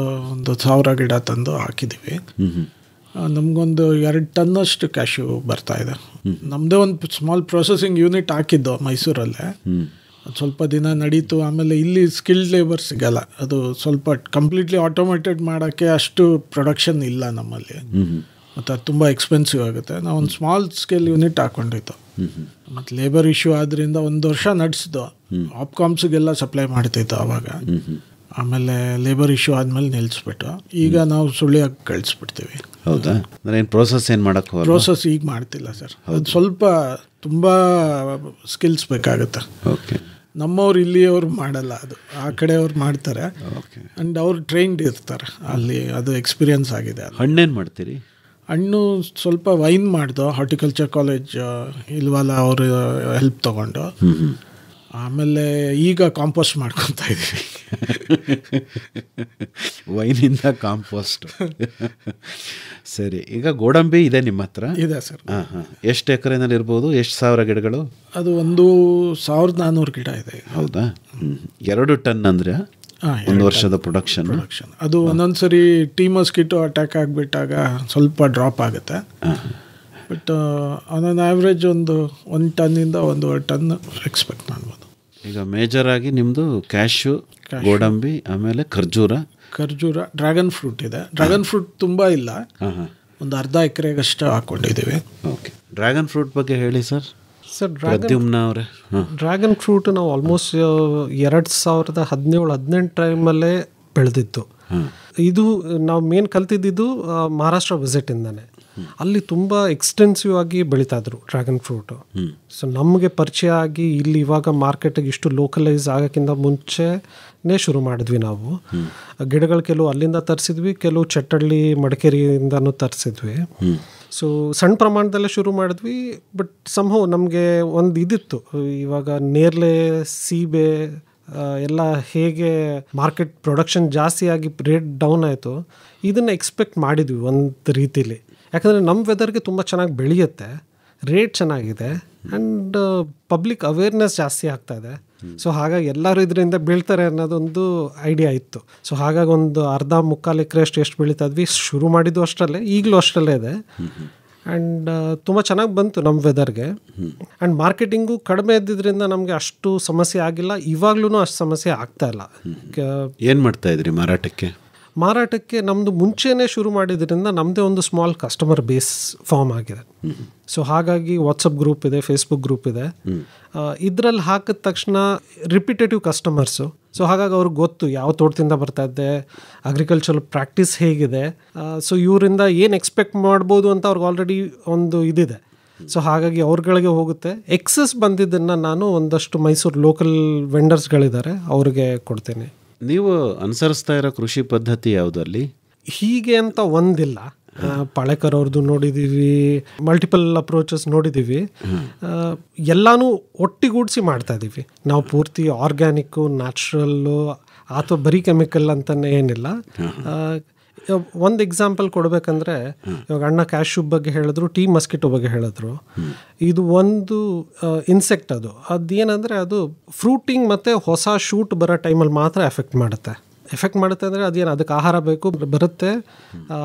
1000 ಗಿಡ ತಂದು ಹಾಕಿದ್ದೀವಿ. ನಮಗೊಂದು 2 ಟನ್ನಷ್ಟು ಕ್ಯಾಶ್ಯೂ ಬರ್ತಾ ಇದೆ. ನಮ್ಮದೇ ಒಂದು ಸ್ಮಾಲ್ ಪ್ರೊಸೆಸಿಂಗ್ ಯೂನಿಟ್ ಹಾಕಿದ್ದು ಮೈಸೂರಲ್ಲೇ. ಅದು ಸ್ವಲ್ಪ ದಿನ ನಡೀತು. ಆಮೇಲೆ ಇಲ್ಲಿ ಸ್ಕಿಲ್ಡ್ ಲೇಬರ್ ಸಿಗಲ್ಲ, ಅದು ಸ್ವಲ್ಪ ಕಂಪ್ಲೀಟ್ಲಿ ಆಟೋಮೇಟೆಡ್ ಮಾಡೋಕ್ಕೆ ಅಷ್ಟು ಪ್ರೊಡಕ್ಷನ್ ಇಲ್ಲ ನಮ್ಮಲ್ಲಿ, ಮತ್ತು ಅದು ತುಂಬ ಎಕ್ಸ್ಪೆನ್ಸಿವ್ ಆಗುತ್ತೆ. ನಾವು ಒಂದು ಸ್ಮಾಲ್ ಸ್ಕೇಲ್ ಯೂನಿಟ್ ಹಾಕ್ಕೊಂಡಿದ್ದು. ಮತ್ತು ಲೇಬರ್ ಇಶ್ಯೂ ಆದ್ದರಿಂದ 1 ವರ್ಷ ನಡೆಸಿದ್ದು. ಆಪ್ಕಾಮ್ಸ್ಗೆಲ್ಲ ಸಪ್ಲೈ ಮಾಡ್ತಿತ್ತು ಆವಾಗ. ಆಮೇಲೆ ಲೇಬರ್ ಇಶ್ಯೂ ಆದಮೇಲೆ ನಿಲ್ಲಿಸ್ಬಿಟ್ಟು ಈಗ ನಾವು ಸುಳ್ಳಿಯಾಗಿ ಕಳಿಸ್ಬಿಡ್ತೀವಿ. ಹೌದಾ? ಏನು ಪ್ರೋಸೆಸ್ ಏನು ಮಾಡೋಕ್ಕೆ? ಪ್ರೋಸೆಸ್ ಈಗ ಮಾಡ್ತಿಲ್ಲ ಸರ್, ಅದು ಸ್ವಲ್ಪ ತುಂಬ ಸ್ಕಿಲ್ಸ್ ಬೇಕಾಗುತ್ತೆ. ಓಕೆ. ನಮ್ಮವ್ರು ಇಲ್ಲಿಯವ್ರು ಮಾಡಲ್ಲ, ಅದು ಆ ಕಡೆಯವ್ರು ಮಾಡ್ತಾರೆ. ಆ್ಯಂಡ್ ಅವ್ರು ಟ್ರೈನ್ಡ್ ಇರ್ತಾರೆ ಅಲ್ಲಿ, ಅದು ಎಕ್ಸ್ಪೀರಿಯನ್ಸ್ ಆಗಿದೆ. ಹಣ್ಣೇನು ಮಾಡ್ತೀರಿ? ಹಣ್ಣು ಸ್ವಲ್ಪ ವೈನ್ ಮಾಡ್ದು, ಹಾರ್ಟಿಕಲ್ಚರ್ ಕಾಲೇಜ್ ಇಲ್ವಲ್ಲ ಅವರು ಹೆಲ್ಪ್ ತೊಗೊಂಡು. ಆಮೇಲೆ ಈಗ ಕಾಂಪೋಸ್ಟ್ ಮಾಡ್ಕೊತಾ ಇದ್ದೀವಿ. ವೈನಿಂದ ಕಾಂಪೋಸ್ಟ್. ಸರಿ. ಈಗ ಗೋಡಂಬಿ ಇದೆ ನಿಮ್ಮ ಹತ್ರ? ಇದೆ ಸರ್. ಎಷ್ಟು ಎಕರೆನಲ್ಲಿ ಇರ್ಬೋದು? ಎಷ್ಟು ಸಾವಿರ ಗಿಡಗಳು? ಅದು 1400 ಗಿಡ ಇದೆ. ಹೌದಾ? 2 ಟನ್ ಅಂದರೆ 1 ವರ್ಷದ ಪ್ರೊಡಕ್ಷನ್. ಅದು ಒಂದೊಂದ್ಸರಿ ಟೀ ಮಸ್ಕಿಟೋ ಅಟ್ಯಾಕ್ ಆಗಿಬಿಟ್ಟಾಗ ಸ್ವಲ್ಪ ಡ್ರಾಪ್ ಆಗುತ್ತೆ. ಬಟ್ ಆನ್ ಆನ್ ಆ್ಯಾವ್ರೇಜ್ ಒಂದು 1 ಟನ್ನಿಂದ 1.5 ಟನ್ ಎಕ್ಸ್ಪೆಕ್ಟ್ ಮಾಡ್ಬೋದು. ಈಗ ಮೇಜರ್ ಆಗಿ ನಿಮ್ಮದು ಕ್ಯಾಶ್ಯೂ, ಗೋಡಂಬಿ, ಆಮೇಲೆ ಖರ್ಜೂರ, ಡ್ರ್ಯಾಗನ್ ಫ್ರೂಟ್ ಇದೆ. ಡ್ರ್ಯಾಗನ್ ಫ್ರೂಟ್ ತುಂಬ ಇಲ್ಲ, ಒಂದು 1/2 ಎಕರೆಗಷ್ಟು ಹಾಕ್ಕೊಂಡಿದ್ದೀವಿ. ಓಕೆ. ಡ್ರ್ಯಾಗನ್ ಫ್ರೂಟ್ ಬಗ್ಗೆ ಹೇಳಿ ಸರ್. ಡ್ರ್ಯಾಗನ್ ಫ್ರೂಟ್ ನಾವು ಆಲ್ಮೋಸ್ಟ್ 2017-18 ಟೈಮಲ್ಲೇ ಬೆಳೆದಿದ್ದು. ಇದು ನಾವು ಮೇನ್ ಕಲ್ತಿದ್ದು ಮಹಾರಾಷ್ಟ್ರ ವಿಸಿಟಿಂದಾನೆ. ಅಲ್ಲಿ ತುಂಬ ಎಕ್ಸ್ಟೆನ್ಸಿವ್ ಆಗಿ ಬೆಳೀತಾ ಇದ್ರು ಡ್ರ್ಯಾಗನ್ ಫ್ರೂಟು. ಸೊ ನಮಗೆ ಪರಿಚಯ ಆಗಿ ಇಲ್ಲಿ ಇವಾಗ ಮಾರ್ಕೆಟಿಗೆ ಇಷ್ಟು ಲೋಕಲೈಸ್ ಆಗೋಕ್ಕಿಂತ ಮುಂಚೆನೇ ಶುರು ಮಾಡಿದ್ವಿ ನಾವು. ಗಿಡಗಳು ಕೆಲವು ಅಲ್ಲಿಂದ ತರಿಸಿದ್ವಿ, ಕೆಲವು ಚಟ್ಟಳ್ಳಿ ಮಡಿಕೇರಿಯಿಂದನೂ ತರಿಸಿದ್ವಿ. ಸೊ ಸಣ್ಣ ಪ್ರಮಾಣದಲ್ಲೇ ಶುರು ಮಾಡಿದ್ವಿ. ಬಟ್ ಸಂಭವ ನಮಗೆ ಒಂದು ಇದಿತ್ತು, ಇವಾಗ ನೇರಳೆ, ಸೀಬೆ ಎಲ್ಲ ಹೇಗೆ ಮಾರ್ಕೆಟ್ ಪ್ರೊಡಕ್ಷನ್ ಜಾಸ್ತಿ ಆಗಿ ರೇಟ್ ಡೌನ್ ಆಯಿತು, ಇದನ್ನು ಎಕ್ಸ್ಪೆಕ್ಟ್ ಮಾಡಿದ್ವಿ ಒಂದು ರೀತಿಲಿ. ಯಾಕಂದರೆ ನಮ್ಮ ವೆದರ್ಗೆ ತುಂಬ ಚೆನ್ನಾಗಿ ಬೆಳೆಯುತ್ತೆ, ರೇಟ್ ಚೆನ್ನಾಗಿದೆ, ಆ್ಯಂಡ್ ಪಬ್ಲಿಕ್ ಅವೇರ್ನೆಸ್ ಜಾಸ್ತಿ ಆಗ್ತಾಯಿದೆ. ಸೊ ಹಾಗಾಗಿ ಎಲ್ಲರೂ ಇದರಿಂದ ಬೀಳ್ತಾರೆ ಅನ್ನೋದೊಂದು ಐಡಿಯಾ ಇತ್ತು. ಸೊ ಹಾಗಾಗಿ ಒಂದು 1/2-3 ಎಕರೆ ಎಷ್ಟು ಬೆಳೀತಾ ಇದ್ವಿ. ಶುರು ಮಾಡಿದ್ದು ಅಷ್ಟರಲ್ಲೇ, ಈಗಲೂ ಅಷ್ಟರಲ್ಲೇ ಇದೆ. ಆ್ಯಂಡ್ ತುಂಬ ಚೆನ್ನಾಗಿ ಬಂತು ನಮ್ಮ ವೆದರ್ಗೆ. ಆ್ಯಂಡ್ ಮಾರ್ಕೆಟಿಂಗು ಕಡಿಮೆ ಇದ್ದಿದ್ದರಿಂದ ನಮಗೆ ಅಷ್ಟು ಸಮಸ್ಯೆ ಆಗಿಲ್ಲ. ಇವಾಗ್ಲೂ ಅಷ್ಟು ಸಮಸ್ಯೆ ಆಗ್ತಾ ಇಲ್ಲ. ಏನು ಮಾಡ್ತಾ ಇದ್ರಿ ಮಾರಾಟಕ್ಕೆ? ನಮ್ಮದು ಮುಂಚೆನೇ ಶುರು ಮಾಡಿದ್ರಿಂದ ನಮ್ಮದೇ ಒಂದು ಸ್ಮಾಲ್ ಕಸ್ಟಮರ್ ಬೇಸ್ ಫಾರ್ಮ್ ಆಗಿದೆ. ಸೊ ಹಾಗಾಗಿ ವಾಟ್ಸಪ್ ಗ್ರೂಪ್ ಇದೆ, ಫೇಸ್ಬುಕ್ ಗ್ರೂಪ್ ಇದೆ. ಇದರಲ್ಲಿ ಹಾಕಿದ ತಕ್ಷಣ ರಿಪಿಟೇಟಿವ್ ಕಸ್ಟಮರ್ಸು. ಸೊ ಹಾಗಾಗಿ ಅವ್ರಿಗೆ ಗೊತ್ತು ಯಾವ ತೋಟದಿಂದ ಬರ್ತಾ ಇದ್ದೆ, ಅಗ್ರಿಕಲ್ಚರ್ ಪ್ರಾಕ್ಟೀಸ್ ಹೇಗಿದೆ, ಸೊ ಇವರಿಂದ ಏನು ಎಕ್ಸ್ಪೆಕ್ಟ್ ಮಾಡ್ಬೋದು ಅಂತ ಅವ್ರಿಗೆ ಆಲ್ರೆಡಿ ಒಂದು ಇದಿದೆ. ಸೊ ಹಾಗಾಗಿ ಅವ್ರಗಳಿಗೆ ಹೋಗುತ್ತೆ. ಎಕ್ಸಸ್ ಬಂದಿದ್ದನ್ನು ನಾನು ಒಂದಷ್ಟು ಮೈಸೂರು ಲೋಕಲ್ ವೆಂಡರ್ಸ್ಗಳಿದ್ದಾರೆ, ಅವ್ರಿಗೆ ಕೊಡ್ತೇನೆ. ನೀವು ಅನುಸರಿಸ್ತಾ ಇರೋ ಕೃಷಿ ಪದ್ಧತಿ ಯಾವುದಲ್ಲಿ? ಹೀಗೆ ಅಂತ ಒಂದಿಲ್ಲ. ಪಾಳೇಕರ್ ಅವ್ರದ್ದು ನೋಡಿದ್ದೀವಿ, ಮಲ್ಟಿಪಲ್ ಅಪ್ರೋಚಸ್ ನೋಡಿದ್ದೀವಿ. ಎಲ್ಲನೂ ಒಟ್ಟಿಗೂಡಿಸಿ ಮಾಡ್ತಾ ಇದ್ದೀವಿ ನಾವು. ಪೂರ್ತಿ ಆರ್ಗ್ಯಾನಿಕ್ಕು, ನ್ಯಾಚುರಲ್ಲು ಅಥವಾ ಬರೀ ಕೆಮಿಕಲ್ ಅಂತಲೇ ಏನಿಲ್ಲ. ಒಂದು ಎಕ್ಸಾಂಪಲ್ ಕೊಡಬೇಕಂದ್ರೆ, ಇವಾಗ ಅಣ್ಣ ಕ್ಯಾಶ್ಯೂ ಬಗ್ಗೆ ಹೇಳಿದ್ರು, ಟೀ ಮಸ್ಕಿಟೋ ಬಗ್ಗೆ ಹೇಳಿದ್ರು. ಇದು ಒಂದು ಇನ್ಸೆಕ್ಟ್. ಅದೇನಂದರೆ ಅದು ಫ್ರೂಟಿಂಗ್ ಮತ್ತು ಹೊಸ ಶೂಟ್ ಬರೋ ಟೈಮಲ್ಲಿ ಮಾತ್ರ ಎಫೆಕ್ಟ್ ಮಾಡುತ್ತೆ. ಎಫೆಕ್ಟ್ ಮಾಡುತ್ತೆ ಅಂದರೆ ಅದೇನು ಅದಕ್ಕೆ ಆಹಾರ ಬೇಕು ಬರುತ್ತೆ,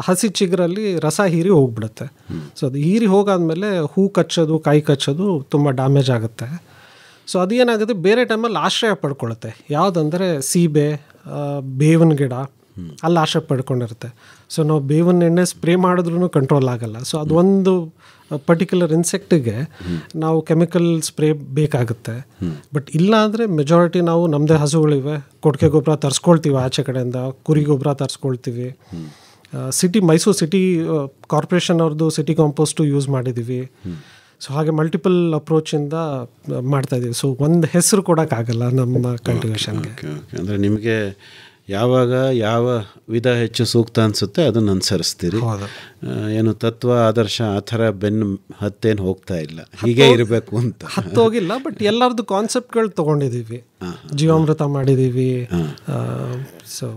ಹಸಿ ಚಿಗುರಲ್ಲಿ ರಸ ಹೀರಿ ಹೋಗ್ಬಿಡುತ್ತೆ. ಸೊ ಅದು ಹೀರಿ ಹೋಗಾದ್ಮೇಲೆ ಹೂ ಕಚ್ಚೋದು ಕಾಯಿ ಕಚ್ಚೋದು ತುಂಬ ಡ್ಯಾಮೇಜ್ ಆಗುತ್ತೆ. ಸೊ ಅದೇನಾಗುತ್ತೆ ಬೇರೆ ಟೈಮಲ್ಲಿ ಆಶ್ರಯ ಪಡ್ಕೊಳ್ಳುತ್ತೆ. ಯಾವುದಂದರೆ ಸೀಬೆ, ಬೇವಿನ ಗಿಡ ಅಲ್ಲಿ ಆಶ್ರಯ ಪಡ್ಕೊಂಡಿರುತ್ತೆ. ಸೊ ನಾವು ಬೇವಿನ ಎಣ್ಣೆ ಸ್ಪ್ರೇ ಮಾಡಿದ್ರೂ ಕಂಟ್ರೋಲ್ ಆಗಲ್ಲ. ಸೊ ಅದೊಂದು ಪರ್ಟಿಕ್ಯುಲರ್ ಇನ್ಸೆಕ್ಟಿಗೆ ನಾವು ಕೆಮಿಕಲ್ ಸ್ಪ್ರೇ ಬೇಕಾಗುತ್ತೆ. ಬಟ್ ಇಲ್ಲ ಅಂದರೆ ಮೆಜಾರಿಟಿ ನಾವು ನಮ್ಮದೇ ಹಸುಗಳಿವೆ, ಕೊಟ್ಟಿಗೆ ಗೊಬ್ಬರ ತರಿಸ್ಕೊಳ್ತೀವಿ, ಆಚೆ ಕಡೆಯಿಂದ ಕುರಿ ಗೊಬ್ಬರ ತರಿಸ್ಕೊಳ್ತೀವಿ. ಮೈಸೂರು ಸಿಟಿ ಕಾರ್ಪೊರೇಷನ್ ಅವ್ರದ್ದು ಸಿಟಿ ಕಾಂಪೋಸ್ಟು ಯೂಸ್ ಮಾಡಿದ್ದೀವಿ. ಸೊ ಹಾಗೆ ಮಲ್ಟಿಪಲ್ ಅಪ್ರೋಚಿಂದ ಮಾಡ್ತಾಯಿದ್ದೀವಿ. ಸೊ ಒಂದು ಹೆಸರು ಕೊಡೋಕ್ಕಾಗಲ್ಲ ನಮ್ಮ ಕಲ್ಟಿವೇಷನ್ಗೆ. ಅಂದರೆ ನಿಮಗೆ ಯಾವಾಗ ಯಾವ ವಿಧ ಹೆಚ್ಚು ಸೂಕ್ತ ಅನಿಸುತ್ತೆ ಅದನ್ನು ಅನುಸರಿಸ್ತೀರಿ. ಏನು ತತ್ವ ಆದರ್ಶ ಆ ಥರ ಹತ್ತೇನು ಹೋಗ್ತಾ ಇಲ್ಲ, ಹೀಗೆ ಇರಬೇಕು ಅಂತ ಹತ್ತೋಗಿಲ್ಲ. ಬಟ್ ಎಲ್ಲರದ್ದು ಕಾನ್ಸೆಪ್ಟ್ಗಳು ತೊಗೊಂಡಿದ್ದೀವಿ, ಜೀವಾಮೃತ ಮಾಡಿದ್ದೀವಿ. ಸೊ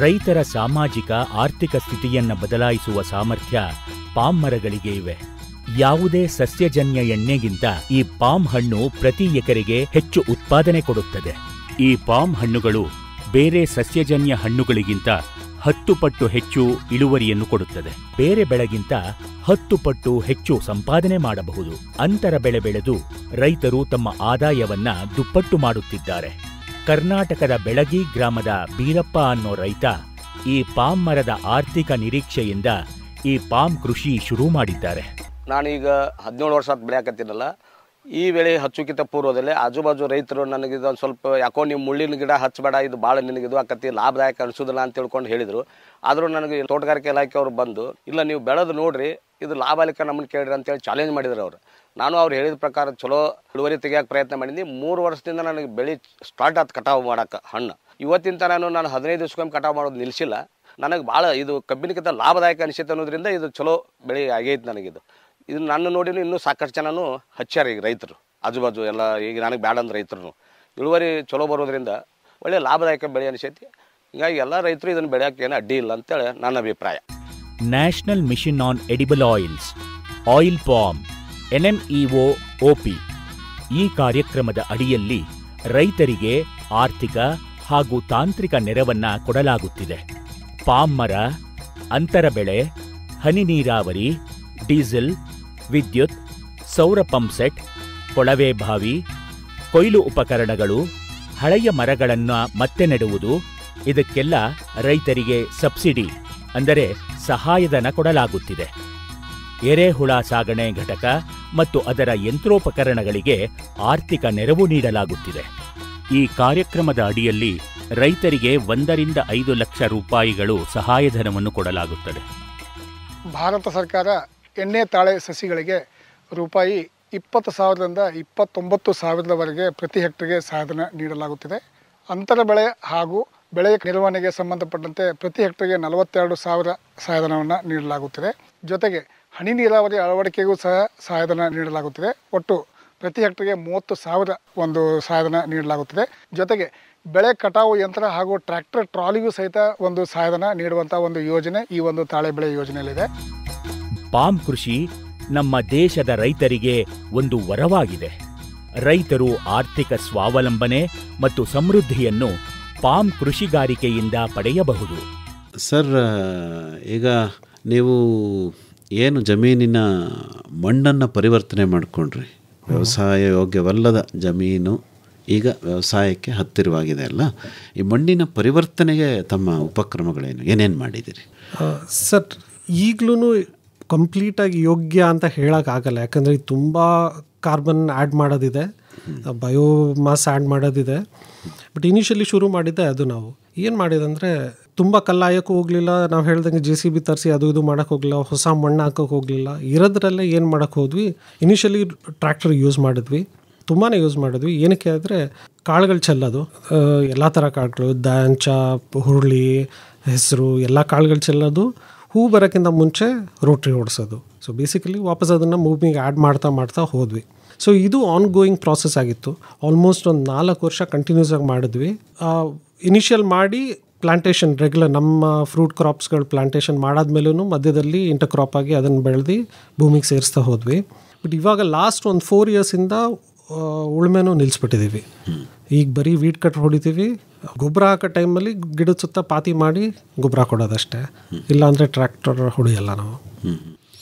ರೈತರ ಸಾಮಾಜಿಕ ಆರ್ಥಿಕ ಸ್ಥಿತಿಯನ್ನು ಬದಲಾಯಿಸುವ ಸಾಮರ್ಥ್ಯ ಪಾಮ್ ಮರಗಳಿಗೆ ಇವೆ. ಯಾವುದೇ ಸಸ್ಯಜನ್ಯ ಎಣ್ಣೆಗಿಂತ ಈ ಪಾಮ್ ಹಣ್ಣು ಪ್ರತಿ ಎಕರೆಗೆ ಹೆಚ್ಚು ಉತ್ಪಾದನೆ ಕೊಡುತ್ತದೆ. ಈ ಪಾಮ್ ಹಣ್ಣುಗಳು ಬೇರೆ ಸಸ್ಯಜನ್ಯ ಹಣ್ಣುಗಳಿಗಿಂತ 10 ಪಟ್ಟು ಹೆಚ್ಚು ಇಳುವರಿಯನ್ನು ಕೊಡುತ್ತದೆ. ಬೇರೆ ಬೆಳೆಗಿಂತ 10 ಪಟ್ಟು ಹೆಚ್ಚು ಸಂಪಾದನೆ ಮಾಡಬಹುದು. ಅಂತರ ಬೆಳೆ ಬೆಳೆದು ರೈತರು ತಮ್ಮ ಆದಾಯವನ್ನ ದುಪ್ಪಟ್ಟು ಮಾಡುತ್ತಿದ್ದಾರೆ. ಕರ್ನಾಟಕದ ಬೆಳಗಿ ಗ್ರಾಮದ ಬೀರಪ್ಪ ಅನ್ನೋ ರೈತ ಈ ಪಾಮ್ ಮರದ ಆರ್ಥಿಕ ನಿರೀಕ್ಷೆಯಿಂದ ಈ ಪಾಮ್ ಕೃಷಿ ಶುರು ಮಾಡಿದ್ದಾರೆ. ನಾನೀಗ 17 ವರ್ಷ ಬೆಳೆಯಾಕತ್ತೀನಲ್ಲ, ಈ ವೇಳೆ ಹಚ್ಚುಕಿತ ಪೂರ್ವದಲ್ಲೇ ಆಜುಬಾಜು ರೈತರು ನನಗೆ ಇದೊಂದು ಸ್ವಲ್ಪ ಯಾಕೋ ನೀವು ಮುಳ್ಳಿನ ಗಿಡ ಹಚ್ಚಬೇಡ, ಇದು ಭಾಳ ನಿನಗೆ ಇದು ಆಕತಿ, ಲಾಭದಾಯಕ ಅನಿಸೋದಿಲ್ಲ ಅಂತ ತಿಳ್ಕೊಂಡು ಹೇಳಿದರು. ಆದರೂ ನನಗೆ ತೋಟಗಾರಿಕೆ ಇಲಾಖೆಯವರು ಬಂದು ಇಲ್ಲ ನೀವು ಬೆಳೆದು ನೋಡ್ರಿ, ಇದು ಲಾಭಾಲಿಕ ನಮ್ಮನ್ನು ಕೇಳ್ರಿ ಅಂತೇಳಿ ಚಾಲೆಂಜ್ ಮಾಡಿದ್ರು ಅವರು. ನಾನು ಅವ್ರು ಹೇಳಿದ ಪ್ರಕಾರ ಚಲೋ ಇಳುವರಿ ತೆಗಿಯೋಕೆ ಪ್ರಯತ್ನ ಮಾಡಿದ್ದೆ. 3 ವರ್ಷದಿಂದ ನನಗೆ ಬೆಳೆ ಸ್ಟಾರ್ಟ್ ಆಯ್ತು ಕಟಾವು ಮಾಡೋಕೆ ಹಣ್ಣು. ಇವತ್ತಿನ ನಾನು 15 ದಿವಸಕ್ಕೊಮ್ಮೆ ಕಟಾವು ಮಾಡೋದು ನಿಲ್ಲಿಸಿಲ್ಲ. ನನಗೆ ಭಾಳ ಇದು ಕಬ್ಬಿನಕ್ಕಿಂತ ಲಾಭದಾಯಕ ಅನಿಸುತ್ತೆ ಅನ್ನೋದ್ರಿಂದ ಇದು ಚಲೋ ಬೆಳೆ ಆಗೈತೆ ನನಗಿದು. ಇದು ನನ್ನ ನೋಡಿ ಇನ್ನೂ ಸಾಕಷ್ಟು ಜನನು ಹಚ್ಚಾರ ಈಗ ರೈತರು ಆಜುಬಾಜು ಎಲ್ಲ. ಈಗ ನನಗೆ ಬ್ಯಾಡ ಅಂದ್ರೆ ರೈತರು ಇಳುವರಿ ಚಲೋ ಬರೋದ್ರಿಂದ ಒಳ್ಳೆ ಲಾಭದಾಯಕ ಬೆಳೆ ಅನಿಸೈತಿ. ಹೀಗಾಗಿ ಎಲ್ಲ ರೈತರು ಇದನ್ನು ಬೆಳೆಯೋಕೆ ಏನು ಅಡ್ಡಿ ಇಲ್ಲ ಅಂತೇಳಿ ನನ್ನ ಅಭಿಪ್ರಾಯ. National mission on edible oils, oil palm, NMEO OP ಈ ಕಾರ್ಯಕ್ರಮದ ಅಡಿಯಲ್ಲಿ ರೈತರಿಗೆ ಆರ್ಥಿಕ ಹಾಗೂ ತಾಂತ್ರಿಕ ನೆರವನ್ನ ಕೊಡಲಾಗುತ್ತಿದೆ. ಪಾಮ್ ಮರ, ಅಂತರ ಬೆಳೆ, ಹನಿ ನೀರಾವರಿ, ಡೀಸೆಲ್, ವಿದ್ಯುತ್, ಸೌರ ಪಂಪ್ಸೆಟ್, ಕೊಳವೆ ಬಾವಿ, ಕೊಯ್ಲು ಉಪಕರಣಗಳು, ಹಳೆಯ ಮರಗಳನ್ನು ಮತ್ತೆ ನೆಡುವುದು, ಇದಕ್ಕೆಲ್ಲ ರೈತರಿಗೆ ಸಬ್ಸಿಡಿ ಅಂದರೆ ಸಹಾಯಧನ ಕೊಡಲಾಗುತ್ತಿದೆ. ಎರೆಹುಳ ಸಾಗಣೆ ಘಟಕ ಮತ್ತು ಅದರ ಯಂತ್ರೋಪಕರಣಗಳಿಗೆ ಆರ್ಥಿಕ ನೆರವು ನೀಡಲಾಗುತ್ತಿದೆ. ಈ ಕಾರ್ಯಕ್ರಮದ ಅಡಿಯಲ್ಲಿ ರೈತರಿಗೆ 1 ರಿಂದ 5 ಲಕ್ಷ ರೂಪಾಯಿಗಳು ಸಹಾಯಧನವನ್ನು ಕೊಡಲಾಗುತ್ತದೆ. ಭಾರತ ಸರ್ಕಾರ ಎಣ್ಣೆ ತಾಳೆ ಸಸಿಗಳಿಗೆ ರೂಪಾಯಿ 20,000ರಿಂದ 29,000ವರೆಗೆ ಪ್ರತಿ ಹೆಕ್ಟರ್ಗೆ ಸಹಾಯಧನ ನೀಡಲಾಗುತ್ತಿದೆ. ಅಂತರ ಬೆಳೆ ಹಾಗೂ ಬೆಳೆ ನಿರ್ವಹಣೆಗೆ ಸಂಬಂಧಪಟ್ಟಂತೆ ಪ್ರತಿ ಹೆಕ್ಟರ್ಗೆ 42,000 ಸಹಾಯಧನವನ್ನು ನೀಡಲಾಗುತ್ತಿದೆ. ಜೊತೆಗೆ ಹನಿ ನೀರಾವರಿ ಅಳವಡಿಕೆಗೂ ಸಹ ಸಹಾಯಧನ ನೀಡಲಾಗುತ್ತಿದೆ. ಒಟ್ಟು ಪ್ರತಿ ಹೆಕ್ಟರ್ಗೆ 30,000 ಒಂದು ಸಹಾಯಧನ ನೀಡಲಾಗುತ್ತಿದೆ. ಜೊತೆಗೆ ಬೆಳೆ ಕಟಾವು ಯಂತ್ರ ಹಾಗೂ ಟ್ರ್ಯಾಕ್ಟರ್ ಟ್ರಾಲಿಗೂ ಸಹಿತ ಒಂದು ಸಹಾಯಧನ ನೀಡುವಂಥ ಒಂದು ಯೋಜನೆ ಈ ಒಂದು ತಾಳೆ ಬೆಳೆ ಯೋಜನೆಯಲ್ಲಿದೆ. ಪಾಮ್ ಕೃಷಿ ನಮ್ಮ ದೇಶದ ರೈತರಿಗೆ ಒಂದು ವರವಾಗಿದೆ. ರೈತರು ಆರ್ಥಿಕ ಸ್ವಾವಲಂಬನೆ ಮತ್ತು ಸಮೃದ್ಧಿಯನ್ನು ಪಾಮ್ ಕೃಷಿಗಾರಿಕೆಯಿಂದ ಪಡೆಯಬಹುದು. ಸರ್, ಈಗ ನೀವು ಏನು ಜಮೀನಿನ ಮಣ್ಣನ್ನು ಪರಿವರ್ತನೆ ಮಾಡಿಕೊಂಡ್ರಿ, ವ್ಯವಸಾಯ ಯೋಗ್ಯವಲ್ಲದ ಜಮೀನು ಈಗ ವ್ಯವಸಾಯಕ್ಕೆ ಹತ್ತಿರವಾಗಿದೆ ಅಲ್ಲ, ಈ ಮಣ್ಣಿನ ಪರಿವರ್ತನೆಗೆ ತಮ್ಮ ಉಪಕ್ರಮಗಳೇನು, ಏನೇನು ಮಾಡಿದ್ದೀರಿ? ಸರ್, ಈಗಲೂ ಕಂಪ್ಲೀಟಾಗಿ ಯೋಗ್ಯ ಅಂತ ಹೇಳೋಕ್ಕಾಗಲ್ಲ. ಯಾಕಂದರೆ ಇದು ತುಂಬ ಕಾರ್ಬನ್ ಆ್ಯಡ್ ಮಾಡೋದಿದೆ, ಬಯೋಮಾಸ್ ಆ್ಯಡ್ ಮಾಡೋದಿದೆ. ಬಟ್ ಇನಿಷಿಯಲಿ ಶುರು ಮಾಡಿದ್ದೆ ಅದು. ನಾವು ಏನು ಮಾಡಿದಂದರೆ ತುಂಬ ಕಲ್ಲಾಯಕ್ಕೂ ಹೋಗಲಿಲ್ಲ, ನಾವು ಹೇಳ್ದಂಗೆ JCB ತರಿಸಿ ಅದು ಇದು ಮಾಡೋಕ್ಕೆ ಹೋಗಲಿಲ್ಲ, ಹೊಸ ಮಣ್ಣು ಹಾಕೋಕ್ಕೆ ಹೋಗಲಿಲ್ಲ. ಇರೋದ್ರಲ್ಲೇ ಏನು ಮಾಡೋಕ್ಕೆ ಹೋದ್ವಿ, ಇನಿಷಿಯಲಿ ಟ್ರ್ಯಾಕ್ಟರ್ ಯೂಸ್ ಮಾಡಿದ್ವಿ, ತುಂಬಾ ಯೂಸ್ ಮಾಡಿದ್ವಿ. ಏನಕ್ಕೆ ಅಂದರೆ ಕಾಳುಗಳು ಚೆಲ್ಲೋದು, ಎಲ್ಲ ಥರ ಕಾಳುಗಳು, ದಾಂಚ, ಹುರುಳಿ, ಹೆಸರು ಎಲ್ಲ ಕಾಳುಗಳು ಚೆಲ್ಲೋದು, ಹೂ ಬರೋಕ್ಕಿಂತ ಮುಂಚೆ ರೋಟ್ರಿ ಓಡಿಸೋದು. ಸೊ ಬೇಸಿಕಲಿ ವಾಪಸ್ ಅದನ್ನು ಮೂವಿಂಗ್ ಆ್ಯಡ್ ಮಾಡ್ತಾ ಹೋದ್ವಿ. ಸೊ ಇದು ಆನ್ ಗೋಯಿಂಗ್ ಪ್ರಾಸೆಸ್ ಆಗಿತ್ತು. ಆಲ್ಮೋಸ್ಟ್ ಒಂದು 4 ವರ್ಷ ಕಂಟಿನ್ಯೂಸ್ ಆಗಿ ಮಾಡಿದ್ವಿ. ಇನಿಷಿಯಲ್ ಮಾಡಿ ಪ್ಲಾಂಟೇಷನ್ ರೆಗ್ಯುಲರ್ ನಮ್ಮ ಫ್ರೂಟ್ ಕ್ರಾಪ್ಸ್ಗಳು ಪ್ಲಾಂಟೇಷನ್ ಮಾಡಾದ್ಮೇಲೂ ಮಧ್ಯದಲ್ಲಿ ಇಂಟರ್ ಕ್ರಾಪ್ ಆಗಿ ಅದನ್ನು ಬೆಳೆದು ಭೂಮಿಗೆ ಸೇರಿಸ್ತಾ ಹೋದ್ವಿ. ಬಟ್ ಇವಾಗ ಲಾಸ್ಟ್ ಒಂದು 4 ಇಯರ್ಸಿಂದ ಉಳುಮೆನೂ ನಿಲ್ಲಿಸ್ಬಿಟ್ಟಿದ್ದೀವಿ. ಈಗ ಬರೀ ವೀಡ್ ಕಟ್ ಹೊಡಿತೀವಿ. ಗೊಬ್ಬರ ಹಾಕೋ ಟೈಮಲ್ಲಿ ಗಿಡದ ಸುತ್ತ ಪಾತಿ ಮಾಡಿ ಗೊಬ್ಬರ ಕೊಡೋದಷ್ಟೇ, ಇಲ್ಲಾಂದರೆ ಟ್ರ್ಯಾಕ್ಟರ್ ಹೊಡಿಯಲ್ಲ ನಾವು.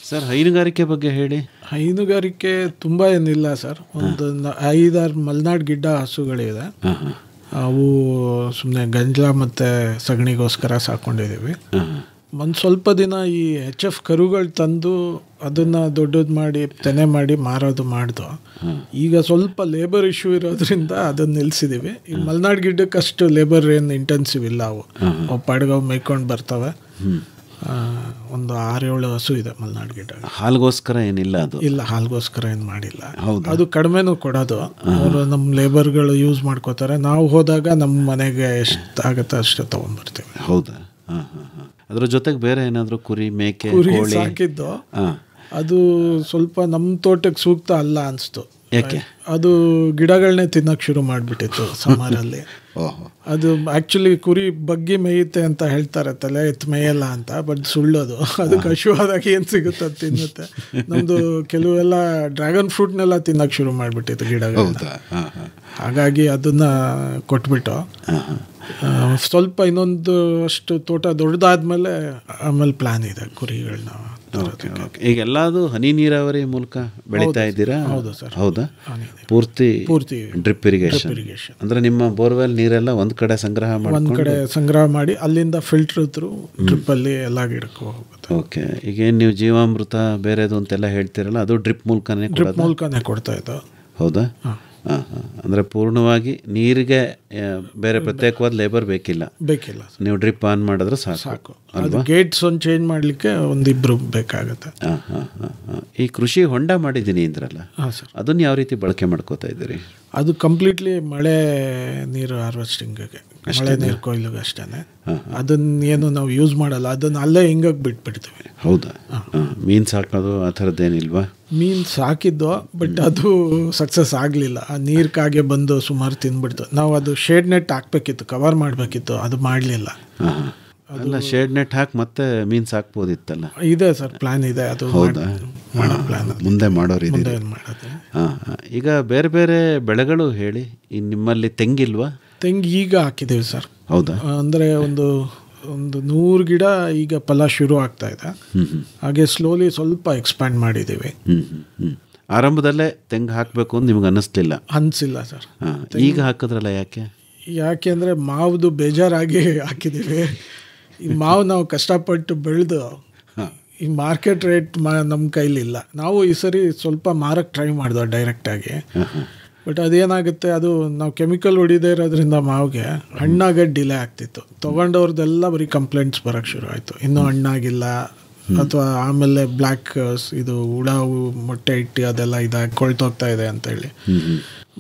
ಸರ್ ಹೈನುಗಾರಿಕೆ ಬಗ್ಗೆ ಹೇಳಿ. ಹೈನುಗಾರಿಕೆ ತುಂಬ ಏನಿಲ್ಲ ಸರ್, ಒಂದು 5-6 ಮಲೆನಾಡು ಗಿಡ್ಡ ಹಸುಗಳಿದೆ. ಅವು ಸುಮ್ಮನೆ ಗಂಜಲ ಮತ್ತು ಸಗಣಿಗೋಸ್ಕರ ಸಾಕೊಂಡಿದ್ದೀವಿ. ಒಂದು ಸ್ವಲ್ಪ ದಿನ ಈ HF ಕರುಗಳು ತಂದು ಅದನ್ನು ದೊಡ್ಡದು ಮಾಡಿ ತೆನೆ ಮಾಡಿ ಮಾರೋದು ಮಾಡ್ದು. ಈಗ ಸ್ವಲ್ಪ ಲೇಬರ್ ಇಶ್ಯೂ ಇರೋದ್ರಿಂದ ಅದನ್ನು ನಿಲ್ಲಿಸಿದ್ದೀವಿ. ಈ ಮಲೆನಾಡು ಗಿಡ್ಡಕ್ಕೆ ಅಷ್ಟು ಲೇಬರ್ ಏನು ಇಂಟೆನ್ಸಿವ್ ಇಲ್ಲ. ಅವು ಪಾಡ್ಗವು ಮೇಯ್ಕೊಂಡು ಬರ್ತವೆ. ಒಂದು 6-7 ಹಸು ಇದೆ ಮಲೆನಾಡು ಗಿಡ್ಡ. ಹಾಲ್ಗೋಸ್ಕರ ಏನಿಲ್ಲ ಅದು? ಇಲ್ಲ, ಹಾಲ್ಗೋಸ್ಕರ ಏನು ಮಾಡಿಲ್ಲ. ಅದು ಕಡಿಮೆನೂ ಕೊಡೋದು. ಅವರು ನಮ್ಮ ಲೇಬರ್ಗಳು ಯೂಸ್ ಮಾಡ್ಕೋತಾರೆ. ನಾವು ಹೋದಾಗ ನಮ್ಮ ಮನೆಗೆ ಎಷ್ಟು ಆಗುತ್ತೆ ಅಷ್ಟು ತೊಗೊಂಡ್ಬರ್ತೀವಿ. ಹೌದಾ? ಅದ್ರ ಜೊತೆಗೆ ಬೇರೆ ಏನಾದರೂ ಕುರಿ ಮೇಕೆ ಸಾಕಿದ್ದು ಅದು ಸ್ವಲ್ಪ ನಮ್ಮ ತೋಟಕ್ಕೆ ಸೂಕ್ತ ಅಲ್ಲ ಅನಿಸ್ತು. ಯಾಕೆ? ಅದು ಗಿಡಗಳನ್ನೇ ತಿನ್ನೋಕೆ ಶುರು ಮಾಡಿಬಿಟ್ಟಿತ್ತು ಸಮ್ಮರಲ್ಲಿ. ಅದು ಆ್ಯಕ್ಚುಲಿ ಕುರಿ ಬಗ್ಗಿ ಮೇಯುತ್ತೆ ಅಂತ ಹೇಳ್ತಾರೆ, ತಲೆ ಎತ್ತು ಮೇಯಲ್ಲ ಅಂತ. ಬಟ್ ಸುಳ್ಳೋದು. ಅದಕ್ಕೆ ಹಶುವಾದಾಗ ಏನು ಸಿಗುತ್ತೆ ಅದು ತಿನ್ನುತ್ತೆ. ನಮ್ಮದು ಕೆಲವೆಲ್ಲ ಡ್ರ್ಯಾಗನ್ ಫ್ರೂಟ್ನೆಲ್ಲ ತಿನ್ನೋಕೆ ಶುರು ಮಾಡಿಬಿಟ್ಟಿತ್ತು ಗಿಡಗಳನ್ನ. ಹಾಗಾಗಿ ಅದನ್ನು ಕೊಟ್ಬಿಟ್ಟು ಸ್ವಲ್ಪ ಇನ್ನೊಂದು ಅಷ್ಟು ತೋಟ ದೊಡ್ಡದಾದ್ಮೇಲೆ ಆಮೇಲೆ ಪ್ಲಾನ್ ಇದೆ ಕುರಿಗಳನ್ನ. ಈಗ ಎಲ್ಲದು ಹನಿ ನೀರಾವರಿ ಮೂಲಕ ಬೆಳೀತಾ ಇದ್ದೀರಾ? ಹೌದು ಸರ್. ಹೌದಾ? ಪೂರ್ತಿ ಡ್ರಿಪ್ ಇರಿಗೇಷನ್. ಅಂದ್ರೆ ನಿಮ್ಮ ಬೋರ್ವೆಲ್ ನೀರೆಲ್ಲ ಒಂದ್ ಕಡೆ ಸಂಗ್ರಹ ಮಾಡಿ ಅಲ್ಲಿಂದ ಫಿಲ್ಟರ್ ಥ್ರೂ ಡ್ರಿಪ್ ಅಲ್ಲಿ ಎಲ್ಲ ಗಿಡಕ್ಕೂ ಹೋಗುತ್ತೆ. ಓಕೆ. ಈಗೇನು ನೀವು ಜೀವಾಮೃತ ಬೇರೆದು ಅಂತೆಲ್ಲ ಹೇಳ್ತೀರಲ್ಲ, ಅದು ಡ್ರಿಪ್ ಮೂಲಕನೇ ಕೊಡ್ತಾ ಇದ್ದು. ಹೌದಾ? ಅಂದರೆ ಪೂರ್ಣವಾಗಿ ನೀರಿಗೆ ಬೇರೆ ಪ್ರತ್ಯೇಕವಾದ ಲೇಬರ್ ಬೇಕಿಲ್ಲ. ನೀವು ಡ್ರಿಪ್ ಆನ್ ಮಾಡಿದ್ರೆ ಸಾಕು. ಅದು ಗೇಟ್ಸ್ ಒಂದು ಚೇಂಜ್ ಮಾಡಲಿಕ್ಕೆ ಒಂದಿಬ್ರು ಬೇಕಾಗುತ್ತೆ. ಈ ಕೃಷಿ ಹೊಂಡ ಮಾಡಿದ್ದೀನಿ ಅಂದ್ರಲ್ಲ, ಅದನ್ನು ಯಾವ ರೀತಿ ಬಳಕೆ ಮಾಡ್ಕೋತಾ ಇದ್ದೀರಿ? ಅದು ಕಂಪ್ಲೀಟ್ಲಿ ಮಳೆ ನೀರು ಹಾರ್ವೆಸ್ಟಿಂಗ್ಗೆ, ಮಳೆ ನೀರು ಕೊಯ್ಲಿಗೆ ಅಷ್ಟೇ. ಅದನ್ನೇನು ನಾವು ಯೂಸ್ ಮಾಡಲ್ಲ. ಅದನ್ನು ಅಲ್ಲೇ ಹಿಂಗಾಗಿ ಬಿಟ್ಬಿಡ್ತೀವಿ. ಹೌದಾ? ಮೀನು ಸಾಕೋದು ಆ ಥರದ್ದೇನಿಲ್ವಾ? ಮೀನು ಸಾಕಿದ್ದು, ಬಟ್ ಅದು ಸಕ್ಸಸ್ ಆಗಲಿಲ್ಲ. ಆ ನೀರು ಕಾಗೆ ಬಂದು ಸುಮಾರು ತಿಂದ್ಬಿಡ್ತು. ನಾವು ಅದು ಶೇಡ್ ನೆಟ್ ಹಾಕ್ಬೇಕಿತ್ತು, ಕವರ್ ಮಾಡಬೇಕಿತ್ತು, ಅದು ಮಾಡಲಿಲ್ಲ. ಅಲ್ಲ, ಶೇಡ್ ನೆಟ್ ಹಾಕಿ ಮತ್ತೆ ಮೀನು ಸಾಕ್ಬೋದಿತ್ತಲ್ಲ. ಇದೆ ಸರ್, ಪ್ಲಾನ್ ಇದೆ. ಅದು ಮಾಡೋ ಪ್ಲಾನ್ ಮುಂದೆ ಮಾಡೋದು. ಈಗ ಬೇರೆ ಬೇರೆ ಬೆಳೆಗಳು ಹೇಳಿ. ನಿಮ್ಮಲ್ಲಿ ತೆಂಗಿಲ್ವಾ? ತೆಂಗು ಈಗ ಹಾಕಿದ್ದೀವಿ ಸರ್. ಹೌದಾ? ಅಂದರೆ ಒಂದು 100 ಗಿಡ ಈಗ ಫಲ ಶುರು ಆಗ್ತಾ ಇದೆ. ಹಾಗೆ ಸ್ಲೋಲಿ ಸ್ವಲ್ಪ ಎಕ್ಸ್ಪ್ಯಾಂಡ್ ಮಾಡಿದ್ದೀವಿ. ಆರಂಭದಲ್ಲೇ ತೆಂಗು ಹಾಕಬೇಕು ಅಂತ ನಿಮ್ಗೆ ಅನಿಸಿಲ್ಲ ಸರ್. ಈಗ ಹಾಕಿದ್ರಲ್ಲ, ಯಾಕೆ ಅಂದರೆ ಮಾವ್ದು ಬೇಜಾರಾಗಿ ಹಾಕಿದ್ದೀವಿ. ಈ ಮಾವು ನಾವು ಕಷ್ಟಪಟ್ಟು ಬೆಳೆದು ಈ ಮಾರ್ಕೆಟ್ ರೇಟ್ ನಮ್ಮ ಕೈಲಿಲ್ಲ. ನಾವು ಈ ಸರಿ ಸ್ವಲ್ಪ ಮಾರಕ್ಕೆ ಟ್ರೈ ಮಾಡಿದ್ವಿ ಡೈರೆಕ್ಟಾಗಿ. ಬಟ್ ಅದೇನಾಗುತ್ತೆ, ಅದು ನಾವು ಕೆಮಿಕಲ್ ಹೊಡಿದೇ ಇರೋದ್ರಿಂದ ಮಾವಿಗೆ ಹಣ್ಣಾಗೋದು ಡಿಲೇ ಆಗ್ತಿತ್ತು. ತೊಗೊಂಡವ್ರದ್ದೆಲ್ಲ ಬರೀ ಕಂಪ್ಲೇಂಟ್ಸ್ ಬರೋಕ್ಕೆ ಶುರು ಆಯಿತು, ಇನ್ನೂ ಹಣ್ಣಾಗಿಲ್ಲ, ಅಥವಾ ಆಮೇಲೆ ಬ್ಲ್ಯಾಕ್ ಇದು ಹುಳ ಮೊಟ್ಟೆ ಇಟ್ಟು ಅದೆಲ್ಲ ಇದಾಗಿ ಕೊಳ್ತೋಗ್ತಾ ಇದೆ ಅಂತೇಳಿ.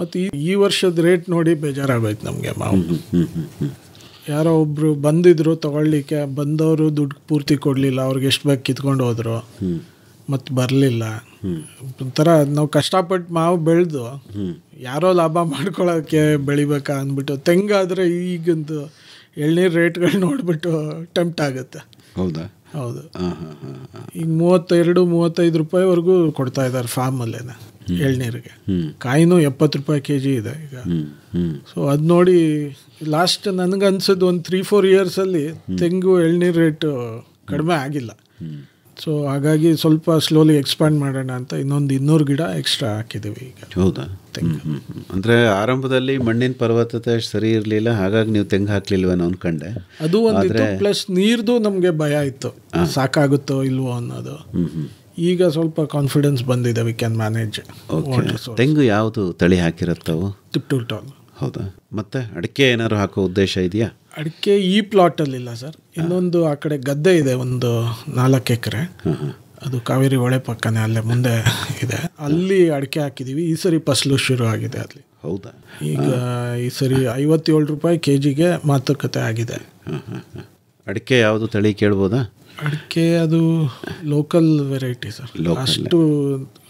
ಮತ್ತು ಈ ವರ್ಷದ ರೇಟ್ ನೋಡಿ ಬೇಜಾರಾಗೋಯ್ತು ನಮಗೆ. ಮಾವು ಯಾರೋ ಒಬ್ಬರು ಬಂದಿದ್ರು ತೊಗೊಳ್ಲಿಕ್ಕೆ, ಬಂದವರು ದುಡ್ಡು ಪೂರ್ತಿ ಕೊಡಲಿಲ್ಲ. ಅವ್ರಿಗೆ ಎಷ್ಟು ಬೇಕು ಕಿತ್ಕೊಂಡು ಹೋದರು, ಮತ್ತು ಬರಲಿಲ್ಲ. ಒಂಥರ ನಾವು ಕಷ್ಟಪಟ್ಟು ಮಾವು ಬೆಳೆದು ಯಾರೋ ಲಾಭ ಮಾಡ್ಕೊಳ್ಳೋಕ್ಕೆ ಬೆಳಿಬೇಕಾ ಅಂದ್ಬಿಟ್ಟು. ತೆಂಗಾದರೆ ಈಗಂತೂ ಎಳ್ನೀರು ರೇಟ್ಗಳು ನೋಡಿಬಿಟ್ಟು ಟೆಂಪ್ಟ್ ಆಗುತ್ತೆ. ಹೌದಾ? ಹೌದು. ಈಗ 32-35 ರೂಪಾಯಿವರೆಗೂ ಕೊಡ್ತಾ ಇದ್ದಾರೆ ಫಾರ್ಮಲ್ಲೇನೆ ಎಳ್ನೀರಿಗೆ. ಕಾಯಿನೂ 70 ರೂಪಾಯಿ kg ಇದೆ ಈಗ. ಸೊ ಅದು ನೋಡಿ ಲಾಸ್ಟ್ ನನಗನ್ಸೋದು ಒಂದು 3-4 ಇಯರ್ಸಲ್ಲಿ ತೆಂಗು ಎಳ್ನೀರು ರೇಟು ಕಡಿಮೆ ಆಗಿಲ್ಲ. ಸೊ ಹಾಗಾಗಿ ಸ್ವಲ್ಪ ಸ್ಲೋಲಿ ಎಕ್ಸ್ಪ್ಯಾಂಡ್ ಮಾಡೋಣ ಅಂತ ಇನ್ನೊಂದು 200 ಗಿಡ ಎಕ್ಸ್ಟ್ರಾ ಹಾಕಿದ್ದೀವಿ ಈಗ. ಹೌದಾ? ತೆಂಗು ಅಂದರೆ ಆರಂಭದಲ್ಲಿ ಮಣ್ಣಿನ ಫಲವತ್ತತೆ ಸರಿ ಇರಲಿಲ್ಲ, ಹಾಗಾಗಿ ನೀವು ತೆಂಗು ಹಾಕ್ಲಿಲ್ವೇನೋ ಅನ್ಕೊಂಡೆ. ಅದು ಒಂದಿತ್ತು. ಪ್ಲಸ್ ನೀರ್ದು ನಮಗೆ ಭಯ ಇತ್ತು, ಸಾಕಾಗುತ್ತೋ ಇಲ್ವೋ ಅನ್ನೋದು. ಈಗ ಸ್ವಲ್ಪ ಕಾನ್ಫಿಡೆನ್ಸ್ ಬಂದಿದೆ, ವಿ ಕ್ಯಾನ್ ಮ್ಯಾನೇಜ್. ತೆಂಗು ಯಾವುದು ತಳಿ ಹಾಕಿರುತ್ತವು? ಟಿಪ್ಟೂಲ್ ಟಾಲ್. ಹೌದಾ? ಮತ್ತೆ ಅಡಿಕೆ ಏನಾದ್ರು ಹಾಕೋ ಉದ್ದೇಶ ಇದೆಯಾ? ಅಡಿಕೆ ಈ ಪ್ಲಾಟಲ್ಲಿ ಇಲ್ಲ ಸರ್. ಇನ್ನೊಂದು ಆ ಕಡೆ ಗದ್ದೆ ಇದೆ, ಒಂದು 4 ಎಕರೆ. ಅದು ಕಾವೇರಿ ಹೊಳೆ ಪಕ್ಕನೇ, ಅಲ್ಲೇ ಮುಂದೆ ಇದೆ. ಅಲ್ಲಿ ಅಡಿಕೆ ಹಾಕಿದ್ದೀವಿ. ಈ ಸರಿ ಫಸಲು ಶುರು ಆಗಿದೆ ಅಲ್ಲಿ. ಹೌದಾ? ಈಗ ಈ ಸರಿ 57 ರೂಪಾಯಿ kgಗೆ ಮಾತುಕತೆ ಆಗಿದೆ. ಅಡಿಕೆ ಯಾವುದು ತಳಿ ಕೇಳ್ಬೋದಾ? ಅಡಿಕೆ ಅದು ಲೋಕಲ್ ವೆರೈಟಿ ಸರ್. ಅಷ್ಟು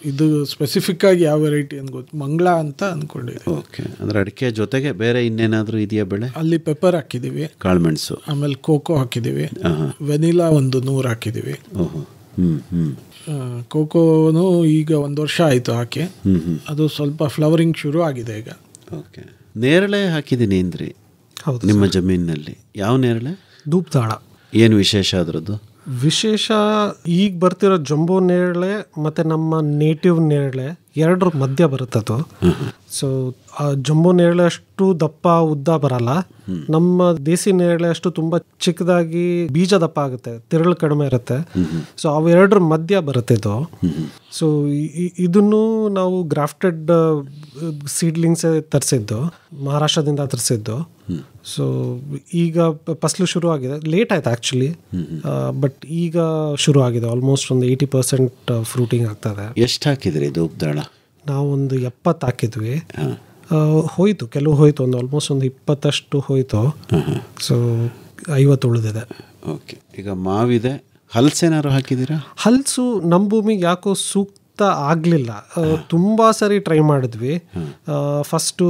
ಇದು ಸ್ಪೆಸಿಫಿಕ್ ಆಗಿ ಯಾವ ವೆರೈಟಿ ಅಂತ ಗೊತ್ತು, ಮಂಗಳ ಅಂತ ಅಂದ್ಕೊಂಡಿದ್ದೀವಿ. ಓಕೆ. ಅಂದರೆ ಅಡಿಕೆ ಜೊತೆಗೆ ಬೇರೆ ಇನ್ನೇನಾದರೂ ಇದೆಯಾ ಬೆಳೆ? ಅಲ್ಲಿ ಪೆಪ್ಪರ್ ಹಾಕಿದ್ದೀವಿ, ಕಾಳುಮೆಣಸು, ಆಮೇಲೆ ಕೋಕೋ ಹಾಕಿದ್ದೀವಿ, ವೆನಿಲಾ ಒಂದು 100 ಹಾಕಿದ್ದೀವಿ. ಕೋಕೋನು ಈಗ 1 ವರ್ಷ ಆಯಿತು ಹಾಕಿ. ಅದು ಸ್ವಲ್ಪ ಫ್ಲವರಿಂಗ್ ಶುರು ಆಗಿದೆ ಈಗ. ಓಕೆ. ನೇರಳೆ ಹಾಕಿದ್ದೀನಿ ಅಂದ್ರಿ ನಿಮ್ಮ ಜಮೀನಿನಲ್ಲಿ. ಯಾವ ನೇರಳೆ? ಧೂಪ್ದಾಳ. ಏನು ವಿಶೇಷ ಅದರದ್ದು? ವಿಶೇಷ ಈಗ ಬರ್ತಿರೋ ಜಂಬೋ ನೇರಳೆ ಮತ್ತು ನಮ್ಮ ನೇಟಿವ್ ನೇರಳೆ ಎರಡರ ಮಧ್ಯ ಬರುತ್ತದು. ಸೊ ಆ ಜಂಬೋ ನೇರಳೆ ಅಷ್ಟು ದಪ್ಪ ಉದ್ದ ಬರಲ್ಲ, ನಮ್ಮ ದೇಸಿ ನೇರಳೆ ಅಷ್ಟು ತುಂಬ ಚಿಕ್ಕದಾಗಿ ಬೀಜ ದಪ್ಪ ಆಗುತ್ತೆ, ತಿರುಳು ಕಡಿಮೆ ಇರುತ್ತೆ. ಸೊ ಅವೆರಡರ ಮಧ್ಯ ಬರುತ್ತೆ ಇದು. ಸೊ ಇದನ್ನು ನಾವು ಗ್ರಾಫ್ಟೆಡ್ ಸೀಡ್ಲಿಂಗ್ಸೇ ತರಿಸಿದ್ದು, ಮಹಾರಾಷ್ಟ್ರದಿಂದ ತರಿಸಿದ್ದು. ಸೊ ಈಗ ಫಸಲು ಶುರು ಆಗಿದೆ, ಲೇಟ್ ಆಯ್ತು ಆ್ಯಕ್ಚುಲಿ, ಬಟ್ ಈಗ ಶುರು ಆಗಿದೆ. ಆಲ್ಮೋಸ್ಟ್ ಒಂದು 80% ಫ್ರೂಟಿಂಗ್ ಆಗ್ತದೆ. ಎಷ್ಟು ಹಾಕಿದ್ರಿ ಧೂಪ್ದಾಳ? ನಾವು ಒಂದು 70 ಹಾಕಿದ್ವಿ. ಹೋಯ್ತು, ಕೆಲವು ಹೋಯ್ತು, ಒಂದು ಆಲ್ಮೋಸ್ಟ್ ಒಂದು 20 ಹೋಯ್ತು. ಸೊ 50 ಉಳಿದಿದೆ. ಓಕೆ. ಈಗ ಮಾವಿದೆ, ಹಲಸೇನಾದ್ರು ಹಾಕಿದ್ದೀರಾ? ಹಲಸು ನಮ್ಮ ಭೂಮಿಗೆ ಯಾಕೋ ಸೂಕ್ತ ಆಗಲಿಲ್ಲ. ತುಂಬ ಸರಿ ಟ್ರೈ ಮಾಡಿದ್ವಿ. ಫಸ್ಟು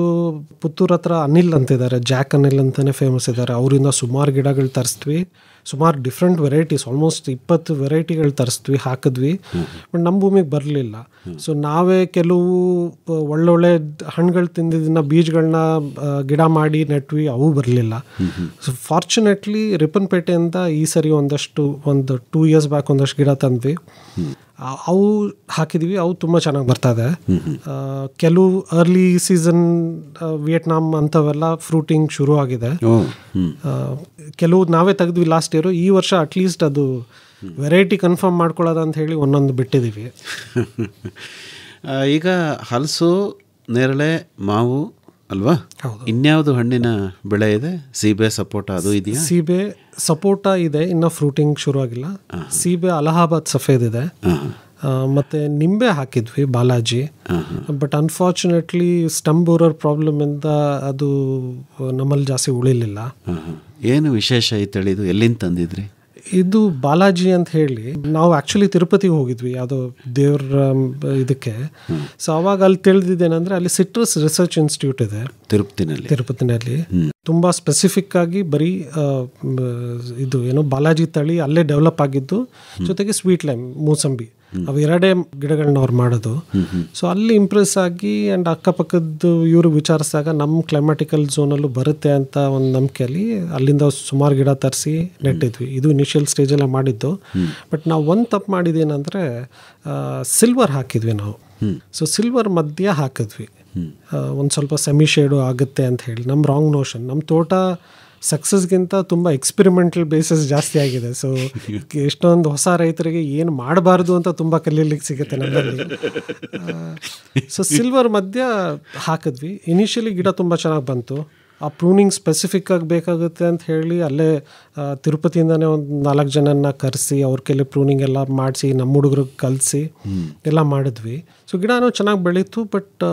ಪುತ್ತೂರು ಹತ್ರ ಅನಿಲ್ ಅಂತಿದ್ದಾರೆ, ಜಾಕ್ ಅನಿಲ್ ಅಂತಲೇ ಫೇಮಸ್ ಇದ್ದಾರೆ, ಅವರಿಂದ ಸುಮಾರು ಗಿಡಗಳು ತರಿಸ್ತೀವಿ, ಸುಮಾರು ಡಿಫ್ರೆಂಟ್ ವೆರೈಟೀಸ್, ಆಲ್ಮೋಸ್ಟ್ 20 ವೆರೈಟಿಗಳು ತರಿಸ್ತೀವಿ, ಹಾಕಿದ್ವಿ. ಬಟ್ ನಮ್ಮ ಭೂಮಿಗೆ ಬರಲಿಲ್ಲ. ಸೊ ನಾವೇ ಕೆಲವು ಒಳ್ಳೊಳ್ಳೆ ಹಣ್ಣುಗಳು ತಿಂದಿದ್ದನ್ನ ಬೀಜಗಳನ್ನ ಗಿಡ ಮಾಡಿ ನೆಟ್ವಿ, ಅವು ಬರಲಿಲ್ಲ. ಸೊ ಫಾರ್ಚುನೇಟ್ಲಿ ರಿಪ್ಪನ್ಪೇಟೆಯಿಂದ ಈ ಸರಿ ಒಂದು 2 ಇಯರ್ಸ್ ಬ್ಯಾಕ್ ಒಂದಷ್ಟು ಗಿಡ ತಂದ್ವಿ, ಅವು ಹಾಕಿದ್ವಿ. ಅವು ತುಂಬ ಚೆನ್ನಾಗಿ ಬರ್ತದೆ. ಕೆಲವು ಅರ್ಲಿ ಸೀಸನ್ ವಿಯೆಟ್ನಾಮ್ ಅಂಥವೆಲ್ಲ ಫ್ರೂಟಿಂಗ್ ಶುರು ಆಗಿದೆ. ಕೆಲವು ನಾವೇ ತೆಗೆದ್ವಿ ಲಾಸ್ಟ್ ಇಯರು. ಈ ವರ್ಷ ಅಟ್ಲೀಸ್ಟ್ ಅದು ವೆರೈಟಿ ಕನ್ಫರ್ಮ್ ಮಾಡ್ಕೊಳ್ಳೋದು ಅಂತ ಹೇಳಿ ಒಂದೊಂದು ಬಿಟ್ಟಿದ್ದೀವಿ. ಈಗ ಹಲಸು, ನೇರಳೆ, ಮಾವು ಅಲ್ವಾ? ಇನ್ಯಾವುದು ಹಣ್ಣಿನ ಬೆಳೆ ಇದೆ? ಸೀಬೆ, ಸಪೋಟ ಅದು ಇದೆಯಾ? ಸೀಬೆ, ಸಪೋಟ ಇದೆ, ಇನ್ನು ಫ್ರೂಟಿಂಗ್ ಶುರು ಆಗಿಲ್ಲ. ಸೀಬೆ, ಅಲಹಾಬಾದ್ ಸಫೇದ್ ಇದೆ, ಮತ್ತು ನಿಂಬೆ ಹಾಕಿದ್ವಿ, Balaji. But unfortunately stem borer ಪ್ರಾಬ್ಲಮಿಂದ ಅದು ನಮ್ಮಲ್ಲಿ ಜಾಸ್ತಿ ಉಳಿಲಿಲ್ಲ. ಏನು ವಿಶೇಷ ಈ ತಳಿದು? ಎಲ್ಲಿಂದ ತಂದಿದ್ರಿ? ಇದು ಬಾಲಾಜಿ ಅಂತ ಹೇಳಿ, ನಾವು ಆ್ಯಕ್ಚುಲಿ ತಿರುಪತಿಗೆ ಹೋಗಿದ್ವಿ ಯಾವುದೋ ದೇವ್ರ ಇದಕ್ಕೆ. ಸೊ ಅವಾಗ ಅಲ್ಲಿ ತಿಳಿದಿದ್ದೇನೆಂದರೆ ಅಲ್ಲಿ ಸಿಟ್ರಸ್ ರಿಸರ್ಚ್ ಇನ್ಸ್ಟಿಟ್ಯೂಟ್ ಇದೆ ತಿರುಪತಿನಲ್ಲಿ. ತುಂಬ ಸ್ಪೆಸಿಫಿಕ್ ಆಗಿ ಬರೀ ಇದು ಏನೋ ಬಾಲಾಜಿ ತಳಿ ಅಲ್ಲೇ ಡೆವಲಪ್ ಆಗಿದ್ದು, ಜೊತೆಗೆ ಸ್ವೀಟ್ ಲೈಮ್, ಮೂಸಂಬಿ, ಅವು ಎರಡೇ ಗಿಡಗಳನ್ನ ಅವ್ರು ಮಾಡೋದು. ಸೊ ಅಲ್ಲಿ ಇಂಪ್ರೆಸ್ ಆಗಿ ಆ್ಯಂಡ್ ಅಕ್ಕಪಕ್ಕದ್ದು ಇವರು ವಿಚಾರಿಸಿದಾಗ ನಮ್ಮ ಕ್ಲೈಮ್ಯಾಟಿಕಲ್ ಝೋನಲ್ಲೂ ಬರುತ್ತೆ ಅಂತ ಒಂದು ನಂಬಿಕೆಯಲ್ಲಿ ಅಲ್ಲಿಂದ ಸುಮಾರು ಗಿಡ ತರಿಸಿ ನೆಟ್ಟಿದ್ವಿ. ಇದು ಇನಿಷಿಯಲ್ ಸ್ಟೇಜಲ್ಲೇ ಮಾಡಿದ್ದು. ಬಟ್ ನಾವು ಒಂದು ತಪ್ಪು ಮಾಡಿದ್ದೇನೆಂದರೆ ಸಿಲ್ವರ್ ಹಾಕಿದ್ವಿ ನಾವು. ಸೊ ಸಿಲ್ವರ್ ಮಧ್ಯ ಹಾಕಿದ್ವಿ, ಒಂದು ಸ್ವಲ್ಪ ಸೆಮಿ ಶೇಡು ಆಗುತ್ತೆ ಅಂತ ಹೇಳಿ. ನಮ್ಮ ರಾಂಗ್ ನೋಷನ್. ನಮ್ಮ ತೋಟ ಸಕ್ಸಸ್ಗಿಂತ ತುಂಬ ಎಕ್ಸ್ಪೆರಿಮೆಂಟಲ್ ಬೇಸಿಸ್ ಜಾಸ್ತಿ ಆಗಿದೆ. ಸೊ ಎಷ್ಟೊಂದು ಹೊಸ ರೈತರಿಗೆ ಏನು ಮಾಡಬಾರ್ದು ಅಂತ ತುಂಬ ಕಲೀಲಿಕ್ಕೆ ಸಿಗುತ್ತೆ ನಮ್ಮಲ್ಲಿ. ಸೊ ಸಿಲ್ವರ್ ಮಧ್ಯ ಹಾಕಿದ್ವಿ. ಇನಿಷಿಯಲಿ ಗಿಡ ತುಂಬ ಚೆನ್ನಾಗಿ ಬಂತು. ಆ ಪ್ರೂನಿಂಗ್ ಸ್ಪೆಸಿಫಿಕ್ ಆಗಿ ಬೇಕಾಗುತ್ತೆ ಅಂತ ಹೇಳಿ ಅಲ್ಲೇ ತಿರುಪತಿಯಿಂದನೇ ಒಂದು 4 ಜನನ ಕರೆಸಿ ಅವ್ರ ಕೈಲಿ ಪ್ರೂನಿಂಗ್ ಎಲ್ಲ ಮಾಡಿಸಿ ನಮ್ಮ ಹುಡುಗರಿಗೆ ಕಲಿಸಿ ಎಲ್ಲ ಮಾಡಿದ್ವಿ. ಸೊ ಗಿಡನೂ ಚೆನ್ನಾಗಿ ಬೆಳೀತು. ಬಟ್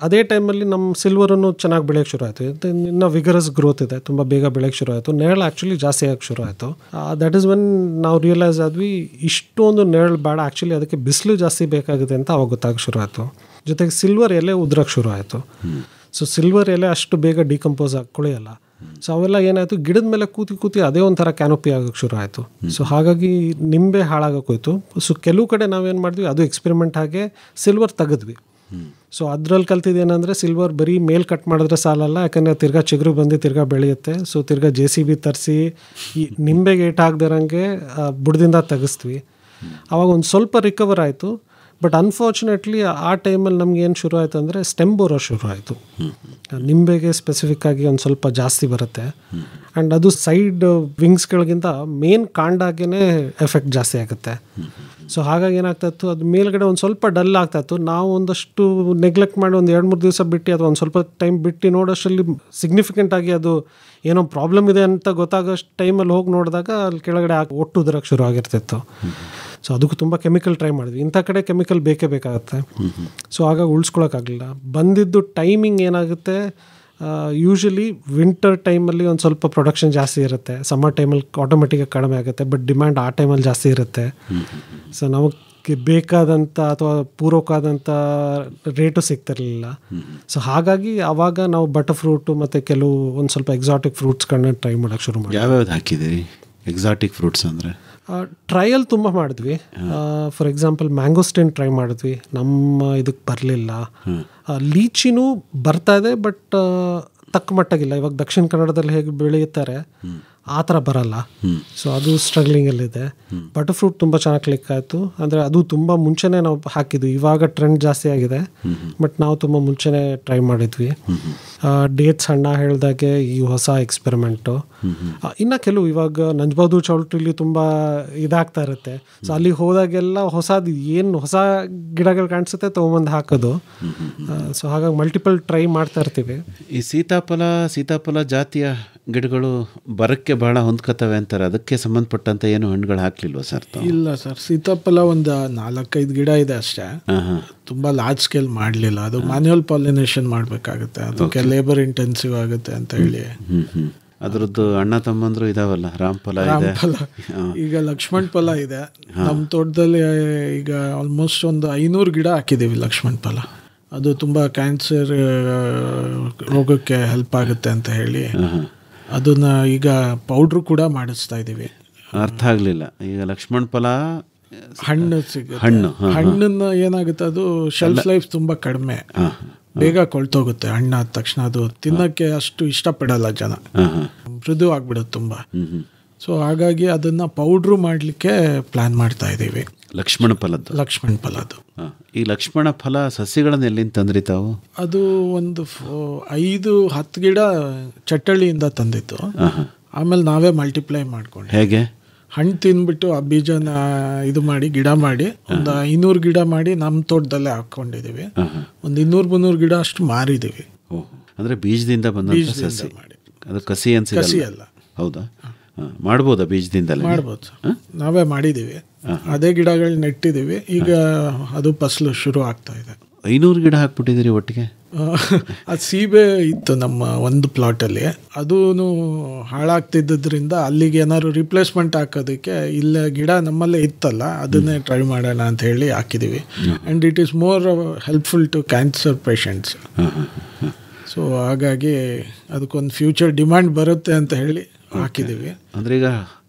ಅದೇ ಟೈಮಲ್ಲಿ ನಮ್ಮ ಸಿಲ್ವರನ್ನು ಚೆನ್ನಾಗಿ ಬೆಳೆಯೋಕ್ಕೆ ಶುರು ಆಯಿತು. ಇನ್ನು ವಿಗರಸ್ ಗ್ರೋತ್ ಇದೆ, ತುಂಬ ಬೇಗ ಬೆಳೆಯೋಕ್ಕೆ ಶುರು ಆಯಿತು. ನೆರಳು ಆ್ಯಕ್ಚುಲಿ ಜಾಸ್ತಿ ಆಗೋಕ್ಕೆ ಶುರು ಆಯಿತು. ದಟ್ ಈಸ್ ವೆನ್ ನಾವು ರಿಯಲೈಸ್ ಆದ್ವಿ ಇಷ್ಟೊಂದು ನೆರಳು ಬೇಡ, ಆ್ಯಕ್ಚುಲಿ ಅದಕ್ಕೆ ಬಿಸಿಲು ಜಾಸ್ತಿ ಬೇಕಾಗುತ್ತೆ ಅಂತ ಅವಾಗ ಗೊತ್ತಾಗಕ್ಕೆ ಶುರು ಆಯಿತು. ಜೊತೆಗೆ ಸಿಲ್ವರ್ ಎಲೆ ಉದ್ರಕ್ಕೆ ಶುರು ಆಯಿತು. ಸೊ ಸಿಲ್ವರ್ ಎಲೆ ಅಷ್ಟು ಬೇಗ ಡಿಕಂಪೋಸ್ ಕೊಳೆಯಲ್ಲ. ಸೊ ಅವೆಲ್ಲ ಏನಾಯಿತು, ಗಿಡದ ಮೇಲೆ ಕೂತಿ ಅದೇ ಒಂಥರ ಕ್ಯಾನೋಪಿ ಆಗೋಕ್ಕೆ ಶುರು ಆಯಿತು. ಸೊ ಹಾಗಾಗಿ ನಿಂಬೆ ಹಾಳಾಗೋಕ್ಕೋಯ್ತು. ಸೊ ಕೆಲವು ಕಡೆ ನಾವೇನು ಮಾಡಿದ್ವಿ, ಅದು ಎಕ್ಸ್ಪೆರಿಮೆಂಟ್ ಹಾಗೆ ಸಿಲ್ವರ್ ತೆಗೆದ್ವಿ. ಸೊ ಅದ್ರಲ್ಲಿ ಕಲ್ತಿದ್ದೇನೆಂದರೆ ಸಿಲ್ವರ್ ಬರೀ ಮೇಲ್ ಕಟ್ ಮಾಡಿದ್ರೆ ಸಾಲಲ್ಲ, ಯಾಕಂದರೆ ತಿರ್ಗಾ ಚಿಗುರು ಬಂದು ತಿರ್ಗಾ ಬೆಳೆಯುತ್ತೆ. ಸೊ ತಿರ್ಗಾ JCB ತರಿಸಿ ಈ ನಿಂಬೆಗೆ ಏಟ್ ಆಗದಿರಂಗೆ ಬುಡದಿಂದ ತೆಗೆಸ್ತೀವಿ. ಆವಾಗ ಒಂದು ಸ್ವಲ್ಪ ರಿಕವರ್ ಆಯಿತು. ಬಟ್ ಅನ್ಫಾರ್ಚುನೇಟ್ಲಿ ಆ ಟೈಮಲ್ಲಿ ನಮ್ಗೆ ಏನು ಶುರು ಆಯಿತು ಅಂದರೆ ಸ್ಟೆಮ್ ಬೋರರ್ ಶುರು ಆಯಿತು. ನಿಂಬೆಗೆ ಸ್ಪೆಸಿಫಿಕ್ಕಾಗಿ ಒಂದು ಸ್ವಲ್ಪ ಜಾಸ್ತಿ ಬರುತ್ತೆ. ಆ್ಯಂಡ್ ಅದು ಸೈಡ್ ವಿಂಗ್ಸ್ಗಳಿಗಿಂತ ಮೇನ್ ಕಾಂಡಾಗೇ ಎಫೆಕ್ಟ್ ಜಾಸ್ತಿ ಆಗುತ್ತೆ. ಸೊ ಹಾಗಾಗಿ ಏನಾಗ್ತಾಯಿತ್ತು, ಅದು ಮೇಲ್ಗಡೆ ಒಂದು ಸ್ವಲ್ಪ ಡಲ್ ಆಗ್ತಾಯಿತ್ತು. ನಾವು ಒಂದಷ್ಟು ನೆಗ್ಲೆಕ್ಟ್ ಮಾಡಿ ಒಂದು 2-3 ದಿವಸ ಬಿಟ್ಟು ಅಥವಾ ಒಂದು ಸ್ವಲ್ಪ ಟೈಮ್ ಬಿಟ್ಟು ನೋಡೋಷ್ಟರಲ್ಲಿ ಸಿಗ್ನಿಫಿಕೆಂಟಾಗಿ ಅದು ಏನೋ ಪ್ರಾಬ್ಲಮ್ ಇದೆ ಅಂತ ಗೊತ್ತಾಗೋಷ್ಟು ಟೈಮಲ್ಲಿ ಹೋಗಿ ನೋಡಿದಾಗ ಅಲ್ಲಿ ಕೆಳಗಡೆ ಒಟ್ಟು ಉದರಕ್ಕೆ ಶುರು ಆಗಿರ್ತಿತ್ತು. ಸೊ ಅದಕ್ಕೂ ತುಂಬ ಕೆಮಿಕಲ್ ಟ್ರೈ ಮಾಡಿದ್ವಿ. ಇಂಥ ಕಡೆ ಕೆಮಿಕಲ್ ಬೇಕೇ ಬೇಕಾಗುತ್ತೆ. ಸೊ ಹಾಗಾಗಿ ಉಳಿಸ್ಕೊಳಕ್ಕಾಗಲಿಲ್ಲ. ಬಂದಿದ್ದು ಟೈಮಿಂಗ್ ಏನಾಗುತ್ತೆ, ಯೂಶ್ವಲಿ ವಿಂಟರ್ ಟೈಮಲ್ಲಿ ಒಂದು ಸ್ವಲ್ಪ ಪ್ರೊಡಕ್ಷನ್ ಜಾಸ್ತಿ ಇರುತ್ತೆ, ಸಮ್ಮರ್ ಟೈಮಲ್ಲಿ ಆಟೋಮೆಟಿಕಾಗಿ ಕಡಿಮೆ ಆಗುತ್ತೆ. ಬಟ್ ಡಿಮ್ಯಾಂಡ್ ಆ ಟೈಮಲ್ಲಿ ಜಾಸ್ತಿ ಇರುತ್ತೆ. ಸೊ ನಮಗೆ ಬೇಕಾದಂಥ ಅಥವಾ ಪೂರಕವಾದಂಥ ರೇಟು ಸಿಗ್ತಿರಲಿಲ್ಲ. ಸೊ ಹಾಗಾಗಿ ಆವಾಗ ನಾವು ಬಟರ್ ಫ್ರೂಟು ಮತ್ತು ಕೆಲವು ಒಂದು ಸ್ವಲ್ಪ ಎಕ್ಸಾಟಿಕ್ ಫ್ರೂಟ್ಸ್ಗಳನ್ನ ಟ್ರೈ ಮಾಡೋಕ್ಕೆ ಶುರು ಮಾಡಿ. ಯಾವ್ಯಾವ್ದು ಹಾಕಿದ್ದೀರಿ ಎಕ್ಸಾಟಿಕ್ ಫ್ರೂಟ್ಸ್ ಅಂದರೆ? ಟ್ರಯಲ್ ತುಂಬ ಮಾಡಿದ್ವಿ. ಫಾರ್ ಎಕ್ಸಾಂಪಲ್ ಮ್ಯಾಂಗೋಸ್ಟೇನ್ ಟ್ರೈ ಮಾಡಿದ್ವಿ, ನಮ್ಮ ಇದಕ್ಕೆ ಬರಲಿಲ್ಲ. ಲೀಚಿನೂ ಬರ್ತಾ ಇದೆ, ಬಟ್ ತಕ್ಕ ಮಟ್ಟಾಗಿಲ್ಲ. ಇವಾಗ ದಕ್ಷಿಣ ಕನ್ನಡದಲ್ಲಿ ಹೇಗೆ ಬೆಳೆಯುತ್ತಾರೆ ಆ ಥರ ಬರಲ್ಲ. ಸೊ ಅದು ಸ್ಟ್ರಗ್ಲಿಂಗಲ್ಲಿದೆ. ಬಟರ್ ಫ್ರೂಟ್ ತುಂಬ ಚೆನ್ನಾಗಿ ಕ್ಲಿಕ್ ಆಯಿತು. ಅಂದರೆ ಅದು ತುಂಬ ಮುಂಚೆನೇ ನಾವು ಹಾಕಿದ್ವಿ, ಇವಾಗ ಟ್ರೆಂಡ್ ಜಾಸ್ತಿ ಆಗಿದೆ, ಬಟ್ ನಾವು ತುಂಬ ಮುಂಚೆನೇ ಟ್ರೈ ಮಾಡಿದ್ವಿ. ಡೇಟ್ಸ್ ಹಣ್ಣ ಹೇಳಿದಾಗೆ ಈ ಹೊಸ ಎಕ್ಸ್ಪೆರಿಮೆಂಟು. ಇನ್ನು ಕೆಲವು ಇವಾಗ ನಂಜಬಹದ್ದೂರ್ ಚೌಲ್ಟ್ರಿಲಿ ತುಂಬ ಇದಾಗ್ತಾ ಇರುತ್ತೆ. ಸೊ ಅಲ್ಲಿಗೆ ಹೋದಾಗೆಲ್ಲ ಹೊಸದು ಏನು ಹೊಸ ಗಿಡಗಳು ಕಾಣಿಸುತ್ತೆ ತೊಗೊಂಬಂದು ಹಾಕೋದು. ಸೊ ಹಾಗಾಗಿ ಮಲ್ಟಿಪಲ್ ಟ್ರೈ ಮಾಡ್ತಾ ಇರ್ತೀವಿ. ಈ ಸೀತಾಫಲ ಜಾತಿಯ ಗಿಡಗಳು ಬರಕ್ಕೆ ಬಹಳ ಹೊಂದ್ಕೋತವೆ ಅಂತಾರೆ, ಅದಕ್ಕೆ ಸಂಬಂಧಪಟ್ಟಂತ ಏನು ಹಣ್ಣುಗಳು ಹಾಕ್ಲಿಲ್ವಾ ಸರ್? ಇಲ್ಲ ಸರ್, ಸೀತಾಫಲ ಒಂದು 4-5 ಗಿಡ ಇದೆ ಅಷ್ಟೇ. ತುಂಬ ಲಾರ್ಜ್ ಸ್ಕೇಲ್ ಮಾಡಲಿಲ್ಲ. ಅದು ಮ್ಯಾನ್ಯುವಲ್ ಪಾಲಿನೇಷನ್ ಮಾಡಬೇಕಾಗುತ್ತೆ, ಅದಕ್ಕೆ ಲೇಬರ್ ಇಂಟೆನ್ಸಿವ್ ಆಗುತ್ತೆ ಅಂತ ಹೇಳಿ. ಅದ್ರದ್ದು ಅಣ್ಣ ತಮ್ಮಂದ್ರು ಇದಾವಲ್ಲ, ರಾಮಫಲ, ಈಗ ಲಕ್ಷ್ಮಣ್ ಫಲ ಇದೆ ನಮ್ಮ ತೋಟದಲ್ಲಿ. ಈಗ ಆಲ್ಮೋಸ್ಟ್ ಒಂದು 500 ಗಿಡ ಹಾಕಿದ್ದೀವಿ ಲಕ್ಷ್ಮಣ್ ಫಲ. ಅದು ತುಂಬ ಕ್ಯಾನ್ಸರ್ ರೋಗಕ್ಕೆ ಹೆಲ್ಪ್ ಆಗುತ್ತೆ ಅಂತ ಹೇಳಿ ಅದನ್ನ ಈಗ ಪೌಡ್ರು ಕೂಡ ಮಾಡಿಸ್ತಾ ಇದ್ದೀವಿ. ಅರ್ಥ ಆಗಲಿಲ್ಲ. ಈಗ ಲಕ್ಷ್ಮಣ್ ಫಲ ಹಣ್ಣು ಸಿಗುತ್ತೆ. ಹಣ್ಣನ್ನು ಏನಾಗುತ್ತೆ, ಅದು ಶೆಲ್ಫ್ ಲೈಫ್ ತುಂಬ ಕಡಿಮೆ, ಬೇಗ ಕೊಳ್ತೋಗುತ್ತೆ. ಹಣ್ಣಾದ ತಕ್ಷಣ ಅದು ತಿನ್ನೋಕ್ಕೆ ಅಷ್ಟು ಇಷ್ಟಪಡಲ್ಲ ಜನ, ಮೃದು ಆಗ್ಬಿಡುತ್ತೆ ತುಂಬ. ಸೊ ಹಾಗಾಗಿ ಅದನ್ನು ಪೌಡ್ರು ಮಾಡಲಿಕ್ಕೆ ಪ್ಲ್ಯಾನ್ ಮಾಡ್ತಾ ಇದ್ದೀವಿ. ಲಕ್ಷ್ಮಣ ಫಲದ್ದು. ಈ ಲಕ್ಷ್ಮಣ ಫಲ ಸಸ್ಯಗಳನ್ನು ಎಲ್ಲಿಂದ ತಂದ್ರಿ ತಾವು? ಅದು ಒಂದು 5-10 ಗಿಡ ಚಟ್ಟಳ್ಳಿಯಿಂದ ತಂದಿತ್ತು. ಆಮೇಲೆ ನಾವೇ ಮಲ್ಟಿಪ್ಲೈ ಮಾಡ್ಕೊಂಡು, ಹೇಗೆ ಹಣ್ಣು ತಿಂದ್ಬಿಟ್ಟು ಆ ಬೀಜನ ಇದು ಮಾಡಿ ಗಿಡ ಮಾಡಿ ಒಂದು 500 ಗಿಡ ಮಾಡಿ ನಮ್ಮ ತೋಟದಲ್ಲೇ ಹಾಕ್ಕೊಂಡಿದ್ದೀವಿ. ಒಂದು 200-300 ಗಿಡ ಅಷ್ಟು ಮಾರಿದ್ದೀವಿ. ಅಂದರೆ ಬೀಜದಿಂದ ಬಂದ ಸಸಿ ಮಾಡಿ. ಅದು ಕಸಿ ಅಲ್ಲ? ಹೌದಾ, ಮಾಡ್ಬೋದಾ? ಬೀಜದಿಂದಲೇ ಮಾಡ್ಬೋದು. ನಾವೇ ಮಾಡಿದ್ದೀವಿ, ಅದೇ ಗಿಡಗಳು ನೆಟ್ಟಿದ್ದೀವಿ. ಈಗ ಅದು ಫಸಲು ಶುರು ಆಗ್ತಾ ಇದೆ. 500 ಗಿಡ ಹಾಕ್ಬಿಟ್ಟಿದ್ದೀರಿ ಒಟ್ಟಿಗೆ? ಅದು ಸೀಬೆ ಇತ್ತು ನಮ್ಮ ಒಂದು ಪ್ಲಾಟಲ್ಲಿ, ಅದೂ ಹಾಳಾಗ್ತಿದ್ದರಿಂದ ಅಲ್ಲಿಗೆ ಏನಾದ್ರು ರಿಪ್ಲೇಸ್ಮೆಂಟ್ ಹಾಕೋದಕ್ಕೆ ಇಲ್ಲೇ ಗಿಡ ನಮ್ಮಲ್ಲೇ ಇತ್ತಲ್ಲ, ಅದನ್ನೇ ಟ್ರೈ ಮಾಡೋಣ ಅಂತ ಹೇಳಿ ಹಾಕಿದ್ದೀವಿ. And it is more helpful to cancer patients. So ಹಾಗಾಗಿ ಅದಕ್ಕೊಂದು ಫ್ಯೂಚರ್ ಡಿಮ್ಯಾಂಡ್ ಬರುತ್ತೆ ಅಂತ ಹೇಳಿ ಹಾಕಿದ್ದೀವಿ. ಅಂದರೆ ಈಗ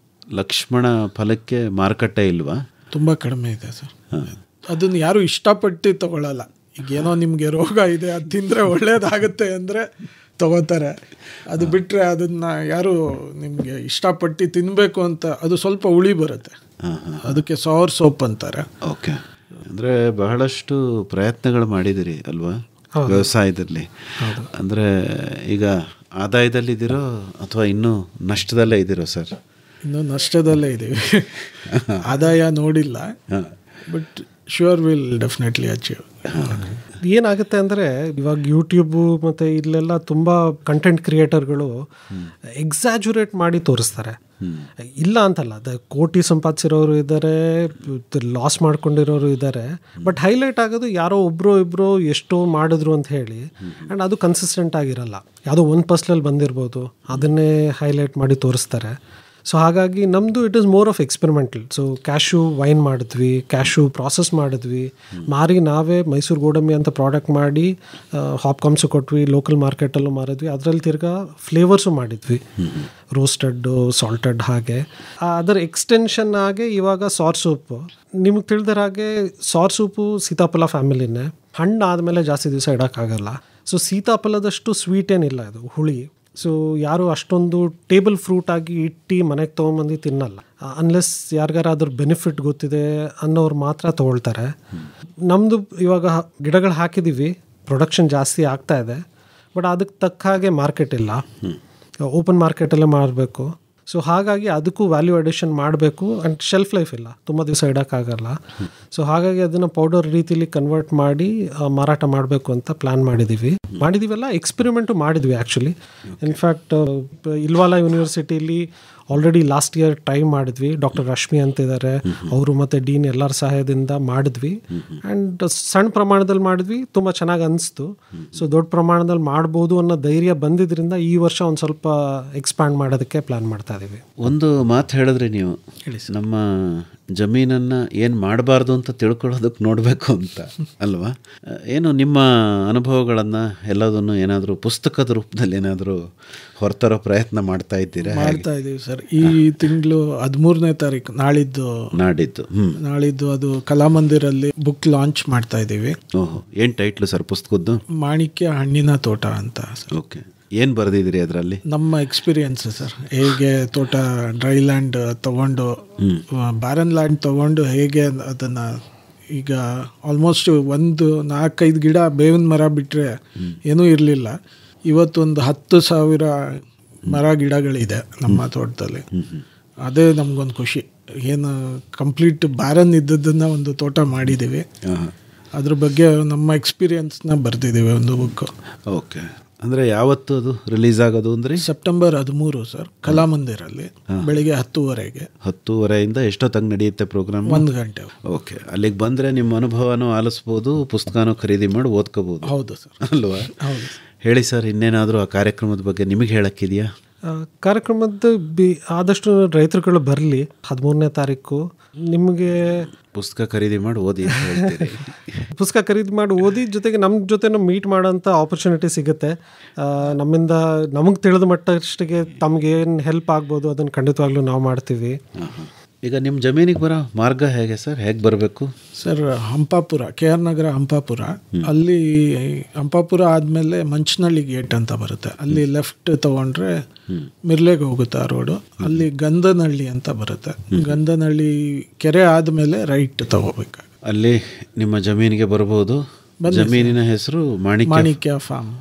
ಲಕ್ಷ್ಮಣ ಫಲಕ್ಕೆ ಮಾರುಕಟ್ಟೆ ಇಲ್ವಾ? ತುಂಬ ಕಡಿಮೆ ಇದೆ ಸರ್. ಅದನ್ನು ಯಾರು ಇಷ್ಟಪಟ್ಟು ತಗೊಳ್ಳಲ್ಲ. ಈಗೇನೋ ನಿಮಗೆ ರೋಗ ಇದೆ, ಅದು ತಿಂದರೆ ಒಳ್ಳೇದಾಗುತ್ತೆ ಅಂದರೆ ತಗೋತಾರೆ. ಅದು ಬಿಟ್ಟರೆ ಅದನ್ನು ಯಾರು ನಿಮಗೆ ಇಷ್ಟಪಟ್ಟು ತಿನ್ನಬೇಕು ಅಂತ, ಅದು ಸ್ವಲ್ಪ ಹುಳಿ ಬರುತ್ತೆ, ಅದಕ್ಕೆ ಸವರ್ ಸೋಪ್ ಅಂತಾರೆ. ಓಕೆ. ಅಂದರೆ ಬಹಳಷ್ಟು ಪ್ರಯತ್ನಗಳು ಮಾಡಿದಿರಿ ಅಲ್ವಾ ವ್ಯವಸಾಯದಲ್ಲಿ? ಅಂದರೆ ಈಗ ಆದಾಯದಲ್ಲಿದ್ದೀರೋ ಅಥವಾ ಇನ್ನೂ ನಷ್ಟದಲ್ಲೇ ಇದ್ದೀರೋ ಸರ್? ಇನ್ನೂ ನಷ್ಟದಲ್ಲೇ ಇದ್ದೀವಿ, ಆದಾಯ ನೋಡಿಲ್ಲ, but sure will definitely achieve. ಏನಾಗುತ್ತೆ ಅಂದರೆ ಇವಾಗ ಯೂಟ್ಯೂಬು ಮತ್ತು ಇಲ್ಲೆಲ್ಲ ತುಂಬ ಕಂಟೆಂಟ್ ಕ್ರಿಯೇಟರ್ಗಳು ಎಕ್ಸಾಜುರೇಟ್ ಮಾಡಿ ತೋರಿಸ್ತಾರೆ. ಇಲ್ಲ ಅಂತಲ್ಲ, ಕೋಟಿ ಸಂಪಾದಿಸಿರೋರು ಇದ್ದಾರೆ, ಲಾಸ್ ಮಾಡ್ಕೊಂಡಿರೋರು ಇದ್ದಾರೆ, ಬಟ್ ಹೈಲೈಟ್ ಆಗೋದು ಯಾರೋ ಇಬ್ಬರು ಎಷ್ಟೋ ಮಾಡಿದ್ರು ಅಂತ ಹೇಳಿ. ಆ್ಯಂಡ್ ಅದು ಕನ್ಸಿಸ್ಟೆಂಟ್ ಆಗಿರಲ್ಲ, ಯಾವುದೋ ಒಂದು ಫಸ್ಲಲ್ಲಿ ಬಂದಿರ್ಬೋದು, ಅದನ್ನೇ ಹೈಲೈಟ್ ಮಾಡಿ ತೋರಿಸ್ತಾರೆ. ಸೊ ಹಾಗಾಗಿ ನಮ್ಮದು it is more of experimental. So cashew wine ಮಾಡಿದ್ವಿ, ಕ್ಯಾಶು ಪ್ರಾಸೆಸ್ ಮಾಡಿದ್ವಿ, ಮಾರಿ ನಾವೇ ಮೈಸೂರು ಗೋಡಂಬಿ ಅಂತ ಪ್ರಾಡಕ್ಟ್ ಮಾಡಿ ಹಾಪ್ಕಾಮ್ಸು ಕೊಟ್ವಿ, ಲೋಕಲ್ ಮಾರ್ಕೆಟಲ್ಲೂ ಮಾರಿದ್ವಿ. ಅದರಲ್ಲಿ ತಿರ್ಗಾ ಫ್ಲೇವರ್ಸು ಮಾಡಿದ್ವಿ, ರೋಸ್ಟೆಡ್ಡು, ಸಾಲ್ಟೆಡ್. ಹಾಗೆ ಅದರ ಎಕ್ಸ್ಟೆನ್ಷನ್ ಆಗಿ ಇವಾಗ ಸಾರ್ ಸೂಪು. ನಿಮ್ಗೆ ತಿಳಿದಿರೋ ಹಾಗೆ ಸಾರ್ ಸೂಪು ಸೀತಾಫಲ ಫ್ಯಾಮಿಲಿನೇ. ಹಣ್ಣು ಆದಮೇಲೆ ಜಾಸ್ತಿ ದಿವಸ ಇಡೋಕ್ಕಾಗಲ್ಲ. ಸೊ ಸೀತಾಫಲದಷ್ಟು ಸ್ವೀಟ್ ಏನಿಲ್ಲ, ಇದು ಹುಳಿ. ಸೊ ಯಾರು ಅಷ್ಟೊಂದು ಟೇಬಲ್ ಫ್ರೂಟ್ ಆಗಿ ಇಟ್ಟು ಮನೆಗೆ ತೊಗೊಂಬಂದು ತಿನ್ನಲ್ಲ, ಅನ್ಲೆಸ್ ಯಾರಿಗಾರ ಅದ್ರ ಬೆನಿಫಿಟ್ ಗೊತ್ತಿದೆ ಅನ್ನೋರು ಮಾತ್ರ ತೊಗೊಳ್ತಾರೆ. ನಮ್ಮದು ಇವಾಗ ಗಿಡಗಳು ಹಾಕಿದ್ದೀವಿ, ಪ್ರೊಡಕ್ಷನ್ ಜಾಸ್ತಿ ಆಗ್ತಾ ಇದೆ, ಬಟ್ ಅದಕ್ಕೆ ತಕ್ಕ ಹಾಗೆ ಮಾರ್ಕೆಟ್ ಇಲ್ಲ, ಓಪನ್ ಮಾರ್ಕೆಟಲ್ಲೇ ಮಾರಬೇಕು. ಸೊ ಹಾಗಾಗಿ ಅದಕ್ಕೂ ವ್ಯಾಲ್ಯೂ ಅಡಿಷನ್ ಮಾಡಬೇಕು. ಆ್ಯಂಡ್ ಶೆಲ್ಫ್ ಲೈಫ್ ಇಲ್ಲ, ತುಂಬ ದಿವಸ ಇಡೋಕ್ಕಾಗಲ್ಲ. ಸೊ ಹಾಗಾಗಿ ಅದನ್ನು ಪೌಡರ್ ರೀತಿಲಿ ಕನ್ವರ್ಟ್ ಮಾಡಿ ಮಾರಾಟ ಮಾಡಬೇಕು ಅಂತ ಪ್ಲ್ಯಾನ್ ಮಾಡಿದ್ದೀವಲ್ಲ. ಎಕ್ಸ್ಪೆರಿಮೆಂಟು ಮಾಡಿದ್ವಿ ಆ್ಯಕ್ಚುಲಿ. ಇನ್ಫ್ಯಾಕ್ಟ್ ಇಲ್ವಾಲ ಯೂನಿವರ್ಸಿಟಿಲಿ ಆಲ್ರೆಡಿ ಲಾಸ್ಟ್ ಇಯರ್ ಟ್ರೈ ಮಾಡಿದ್ವಿ. ಡಾಕ್ಟರ್ ರಶ್ಮಿ ಅಂತಿದ್ದಾರೆ, ಅವರು ಮತ್ತು ಡೀನ್ ಎಲ್ಲರ ಸಹಾಯದಿಂದ ಮಾಡಿದ್ವಿ. ಆ್ಯಂಡ್ ಸಣ್ಣ ಪ್ರಮಾಣದಲ್ಲಿ ಮಾಡಿದ್ವಿ, ತುಂಬ ಚೆನ್ನಾಗಿ ಅನಿಸ್ತು. ಸೊ ದೊಡ್ಡ ಪ್ರಮಾಣದಲ್ಲಿ ಮಾಡ್ಬೋದು ಅನ್ನೋ ಧೈರ್ಯ ಬಂದಿದ್ದರಿಂದ ಈ ವರ್ಷ ಒಂದು ಸ್ವಲ್ಪ ಎಕ್ಸ್ಪ್ಯಾಂಡ್ ಮಾಡೋದಕ್ಕೆ ಪ್ಲ್ಯಾನ್ ಮಾಡ್ತಾ ಇದ್ದೀವಿ. ಒಂದು ಮಾತು ಹೇಳಿದ್ರೆ ನೀವು, ನಮ್ಮ ಜಮೀನನ್ನು ಏನು ಮಾಡಬಾರ್ದು ಅಂತ ತಿಳ್ಕೊಳ್ಳೋದಕ್ಕೆ ನೋಡಬೇಕು ಅಂತ ಅಲ್ವಾ? ಏನು ನಿಮ್ಮ ಅನುಭವಗಳನ್ನು ಎಲ್ಲದನ್ನು ಏನಾದರೂ ಪುಸ್ತಕದ ರೂಪದಲ್ಲಿ ಏನಾದರೂ ಹೊರತರೋ ಪ್ರಯತ್ನ ಮಾಡ್ತಾ ಇದ್ದೀರಾ? ಮಾಡ್ತಾ ಇದ್ದೀವಿ ಸರ್. ಈ ತಿಂಗಳು 13ನೇ ತಾರೀಕು ನಾಳಿದ್ದು ಅದು ಕಲಾಮಂದಿರಲ್ಲಿ ಬುಕ್ ಲಾಂಚ್ ಮಾಡ್ತಾ ಇದ್ದೀವಿ. ಓಹೋ, ಏನು ಟೈಟ್ಲು ಸರ್ ಪುಸ್ತಕದ್ದು? ಮಾಣಿಕ್ಯ ಹಣ್ಣಿನ ತೋಟ ಅಂತ. ಓಕೆ, ಏನು ಬರೆದಿದ್ದೀರಿ ಅದರಲ್ಲಿ? ನಮ್ಮ ಎಕ್ಸ್ಪೀರಿಯನ್ಸ್ ಸರ್, ಹೇಗೆ ತೋಟ ಡ್ರೈ ಲ್ಯಾಂಡ್ ತಗೊಂಡು ಬ್ಯಾರನ್ ಲ್ಯಾಂಡ್ ತಗೊಂಡು ಹೇಗೆ ಅದನ್ನು ಈಗ ಆಲ್ಮೋಸ್ಟ್ 4-5 ಗಿಡ ಬೇವಿನ ಮರ ಬಿಟ್ಟರೆ ಏನೂ ಇರಲಿಲ್ಲ. ಇವತ್ತೊಂದು 10,000 ಮರ ಗಿಡಗಳಿದೆ ನಮ್ಮ ತೋಟದಲ್ಲಿ. ಅದೇ ನಮಗೊಂದು ಖುಷಿ. ಏನು ಕಂಪ್ಲೀಟ್ ಬ್ಯಾರನ್ ಇದ್ದದ್ದನ್ನು ಒಂದು ತೋಟ ಮಾಡಿದ್ದೀವಿ. ಅದ್ರ ಬಗ್ಗೆ ನಮ್ಮ ಎಕ್ಸ್ಪೀರಿಯನ್ಸ್ನ ಬರೆದಿದ್ದೀವಿ ಒಂದು ಬುಕ್ಕು. ಓಕೆ, ಅಂದರೆ ಯಾವತ್ತು ಅದು ರಿಲೀಸ್ ಆಗೋದು ಅಂದರೆ? ಸೆಪ್ಟೆಂಬರ್ 13 ಸರ್, ಕಲಾಮಂದಿರಲ್ಲಿ ಬೆಳಿಗ್ಗೆ 10:30ಗೆ. 10:30ಯಿಂದ ಎಷ್ಟೊತ್ತಂಗೆ ನಡೆಯುತ್ತೆ ಪ್ರೋಗ್ರಾಮ್? 1 ಗಂಟೆ. ಓಕೆ, ಅಲ್ಲಿಗೆ ಬಂದರೆ ನಿಮ್ಮ ಅನುಭವನೂ ಆಲಿಸ್ಬೋದು, ಪುಸ್ತಕನೂ ಖರೀದಿ ಮಾಡಿ ಓದ್ಕೋಬೋದು. ಹೌದು ಸರ್. ಅಲ್ವಾ? ಹೌದು. ಹೇಳಿ ಸರ್, ಇನ್ನೇನಾದರೂ ಆ ಕಾರ್ಯಕ್ರಮದ ಬಗ್ಗೆ ನಿಮಗೆ ಹೇಳೋಕ್ಕಿದೆಯಾ? ಕಾರ್ಯಕ್ರಮದ ಆದಷ್ಟು ರೈತರುಗಳು ಬರಲಿ. 13ನೇ ತಾರೀಕು ನಿಮಗೆ ಪುಸ್ತಕ ಖರೀದಿ ಮಾಡಿ ಓದಿ. ಪುಸ್ತಕ ಖರೀದಿ ಮಾಡಿ ಓದಿ, ಜೊತೆಗೆ ನಮ್ಮ ಜೊತೆ ಮೀಟ್ ಮಾಡೋಂಥ ಆಪರ್ಚುನಿಟಿ ಸಿಗುತ್ತೆ. ನಮ್ಮಿಂದ ನಮಗೆ ತಿಳಿದ ಮಟ್ಟಷ್ಟಿಗೆ ತಮಗೇನು ಹೆಲ್ಪ್ ಆಗ್ಬೋದು ಅದನ್ನು ಖಂಡಿತವಾಗ್ಲೂ ನಾವು ಮಾಡ್ತೀವಿ. ಈಗ ನಿಮ್ಮ ಜಮೀನಿಗೆ ಬರೋ ಮಾರ್ಗ ಹೇಗೆ ಸರ್? ಹೇಗೆ ಬರಬೇಕು ಸರ್? ಹಂಪಾಪುರ, KR ನಗರ ಹಂಪಾಪುರ. ಅಲ್ಲಿ ಹಂಪಾಪುರ ಆದಮೇಲೆ ಮಂಚನಹಳ್ಳಿ ಗೇಟ್ ಅಂತ ಬರುತ್ತೆ. ಅಲ್ಲಿ ಲೆಫ್ಟ್ ತೊಗೊಂಡ್ರೆ ಮಿರ್ಲೆಗೆ ಹೋಗುತ್ತೆ ಆ ರೋಡು. ಅಲ್ಲಿ ಗಂಧನಹಳ್ಳಿ ಅಂತ ಬರುತ್ತೆ. ಗಂಧನಹಳ್ಳಿ ಕೆರೆ ಆದಮೇಲೆ ರೈಟ್ ತಗೋಬೇಕು. ಅಲ್ಲಿ ನಿಮ್ಮ ಜಮೀನಿಗೆ ಬರ್ಬೋದು. ಜಮೀನಿನ ಹೆಸರು ಮಾಣಿಕ್ಯ ಫಾರ್ಮ್.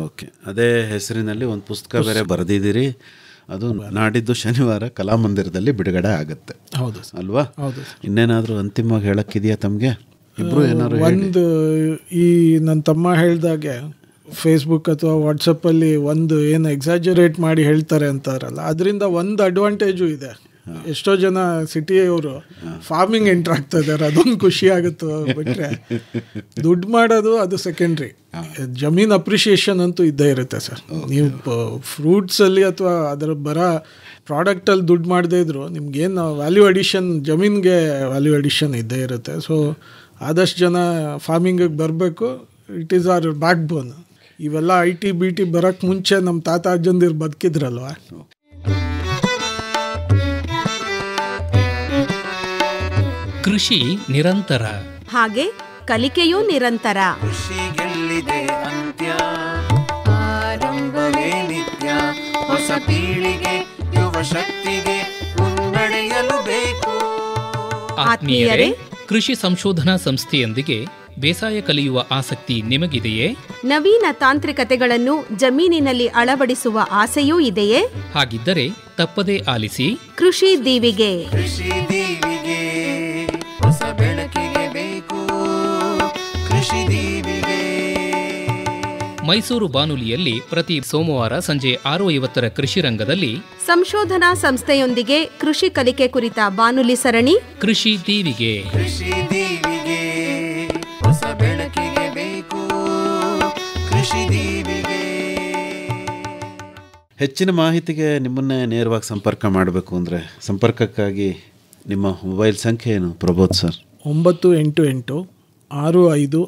ಓಕೆ, ಅದೇ ಹೆಸರಿನಲ್ಲಿ ಒಂದು ಪುಸ್ತಕ ಬೇರೆ ಬರೆದಿದ್ದೀರಿ. ಅದು ನಾಡಿದ್ದು ಶನಿವಾರ ಕಲಾಮಂದಿರದಲ್ಲಿ ಬಿಡುಗಡೆ ಆಗುತ್ತೆ. ಹೌದು ಅಲ್ವಾ? ಹೌದು. ಇನ್ನೇನಾದರೂ ಅಂತಿಮವಾಗಿ ಹೇಳಕ್ಕಿದೆಯಾ ತಮಗೆ? ಇಬ್ಬರು ಏನಾದ್ರು ಒಂದು ಈ ನನ್ನ ತಮ್ಮ ಹೇಳ್ದಾಗೆ ಫೇಸ್ಬುಕ್ ಅಥವಾ ವಾಟ್ಸಪ್ಪಲ್ಲಿ ಒಂದು ಏನು ಎಕ್ಸಾಜರೇಟ್ ಮಾಡಿ ಹೇಳ್ತಾರೆ ಅಂತಾರಲ್ಲ, ಅದರಿಂದ ಒಂದು ಅಡ್ವಾಂಟೇಜು ಇದೆ. ಎಷ್ಟೋ ಜನ ಸಿಟಿಯವರು ಫಾರ್ಮಿಂಗ್ ಎಂಟ್ರ್ ಆಗ್ತಾ ಇದ್ದಾರೆ, ಅದೊಂದು ಖುಷಿ ಆಗುತ್ತೆ. ಬಿಟ್ಟರೆ ದುಡ್ಡು ಮಾಡೋದು ಅದು ಸೆಕೆಂಡ್ರಿ. ಜಮೀನು ಅಪ್ರಿಷಿಯೇಷನ್ ಅಂತೂ ಇದ್ದೇ ಇರುತ್ತೆ ಸರ್. ನೀವು ಫ್ರೂಟ್ಸಲ್ಲಿ ಅಥವಾ ಅದರ ಬರೋ ಪ್ರಾಡಕ್ಟಲ್ಲಿ ದುಡ್ಡು ಮಾಡದೇ ಇದ್ರು ನಿಮ್ಗೇನು ವ್ಯಾಲ್ಯೂ ಅಡಿಷನ್, ಜಮೀನಿಗೆ ವ್ಯಾಲ್ಯೂ ಅಡಿಷನ್ ಇದ್ದೇ ಇರುತ್ತೆ. ಸೊ ಆದಷ್ಟು ಜನ ಫಾರ್ಮಿಂಗಿಗೆ ಬರಬೇಕು. It is our backbone. ಇವೆಲ್ಲ IT ಬರೋಕ್ಕೆ ಮುಂಚೆ ನಮ್ಮ ತಾತ ಅಜ್ಜಂದಿರು ಬದುಕಿದ್ರಲ್ವ. ಕೃಷಿ ನಿರಂತರ, ಹಾಗೆ ಕಲಿಕೆಯೂ ನಿರಂತರ. ಕೃಷಿಗೆಲ್ಲಿದೆ ಅಂತ್ಯ, ಆರಂಭವೇ ನಿತ್ಯ. ಹೊಸ ಪೀಳಿಗೆ ಯುವ ಶಕ್ತಿಗೆ ಮುನ್ನಡೆಯಲು ಬೇಕು. ಆತ್ಮೀಯರೇ, ಕೃಷಿ ಸಂಶೋಧನಾ ಸಂಸ್ಥೆಯೊಂದಿಗೆ ಬೇಸಾಯ ಕಲಿಯುವ ಆಸಕ್ತಿ ನಿಮಗಿದೆಯೇ? ನವೀನ ತಾಂತ್ರಿಕತೆಗಳನ್ನು ಜಮೀನಿನಲ್ಲಿ ಅಳವಡಿಸುವ ಆಸೆಯೂ ಇದೆಯೇ? ಹಾಗಿದ್ದರೆ ತಪ್ಪದೇ ಆಲಿಸಿ ಕೃಷಿ ದೀವಿಗೆ. ಕೃಷಿ ದೀವಿಗೆ ಹೊಸ ಬೆಳಕಿಗೆ ಬೇಕು. ಕೃಷಿ ದೀವಿಗೆ ಮೈಸೂರು ಬಾನುಲಿಯಲ್ಲಿ ಪ್ರತಿ ಸೋಮವಾರ ಸಂಜೆ 6:50 ಕೃಷಿ ರಂಗದಲ್ಲಿ ಸಂಶೋಧನಾ ಸಂಸ್ಥೆಯೊಂದಿಗೆ ಕೃಷಿ ಕಲಿಕೆ ಕುರಿತ ಬಾನುಲಿ ಸರಣಿ ಕೃಷಿ ದೀವಿಗೆ. ಕೃಷಿ ದೀವಿಗೆ ಹೊಸ ಬೆಳಕಿಗೆ ಬೇಕು. ಕೃಷಿ ದೀವಿಗೆ. ಹೆಚ್ಚಿನ ಮಾಹಿತಿಗೆ ನಿಮ್ಮನ್ನೇ ನೇರವಾಗಿ ಸಂಪರ್ಕ ಮಾಡಬೇಕು ಅಂದರೆ ಸಂಪರ್ಕಕ್ಕಾಗಿ ನಿಮ್ಮ ಮೊಬೈಲ್ ಸಂಖ್ಯೆ ಏನು ಪ್ರಬೋಧ್ ಸರ್? 988 65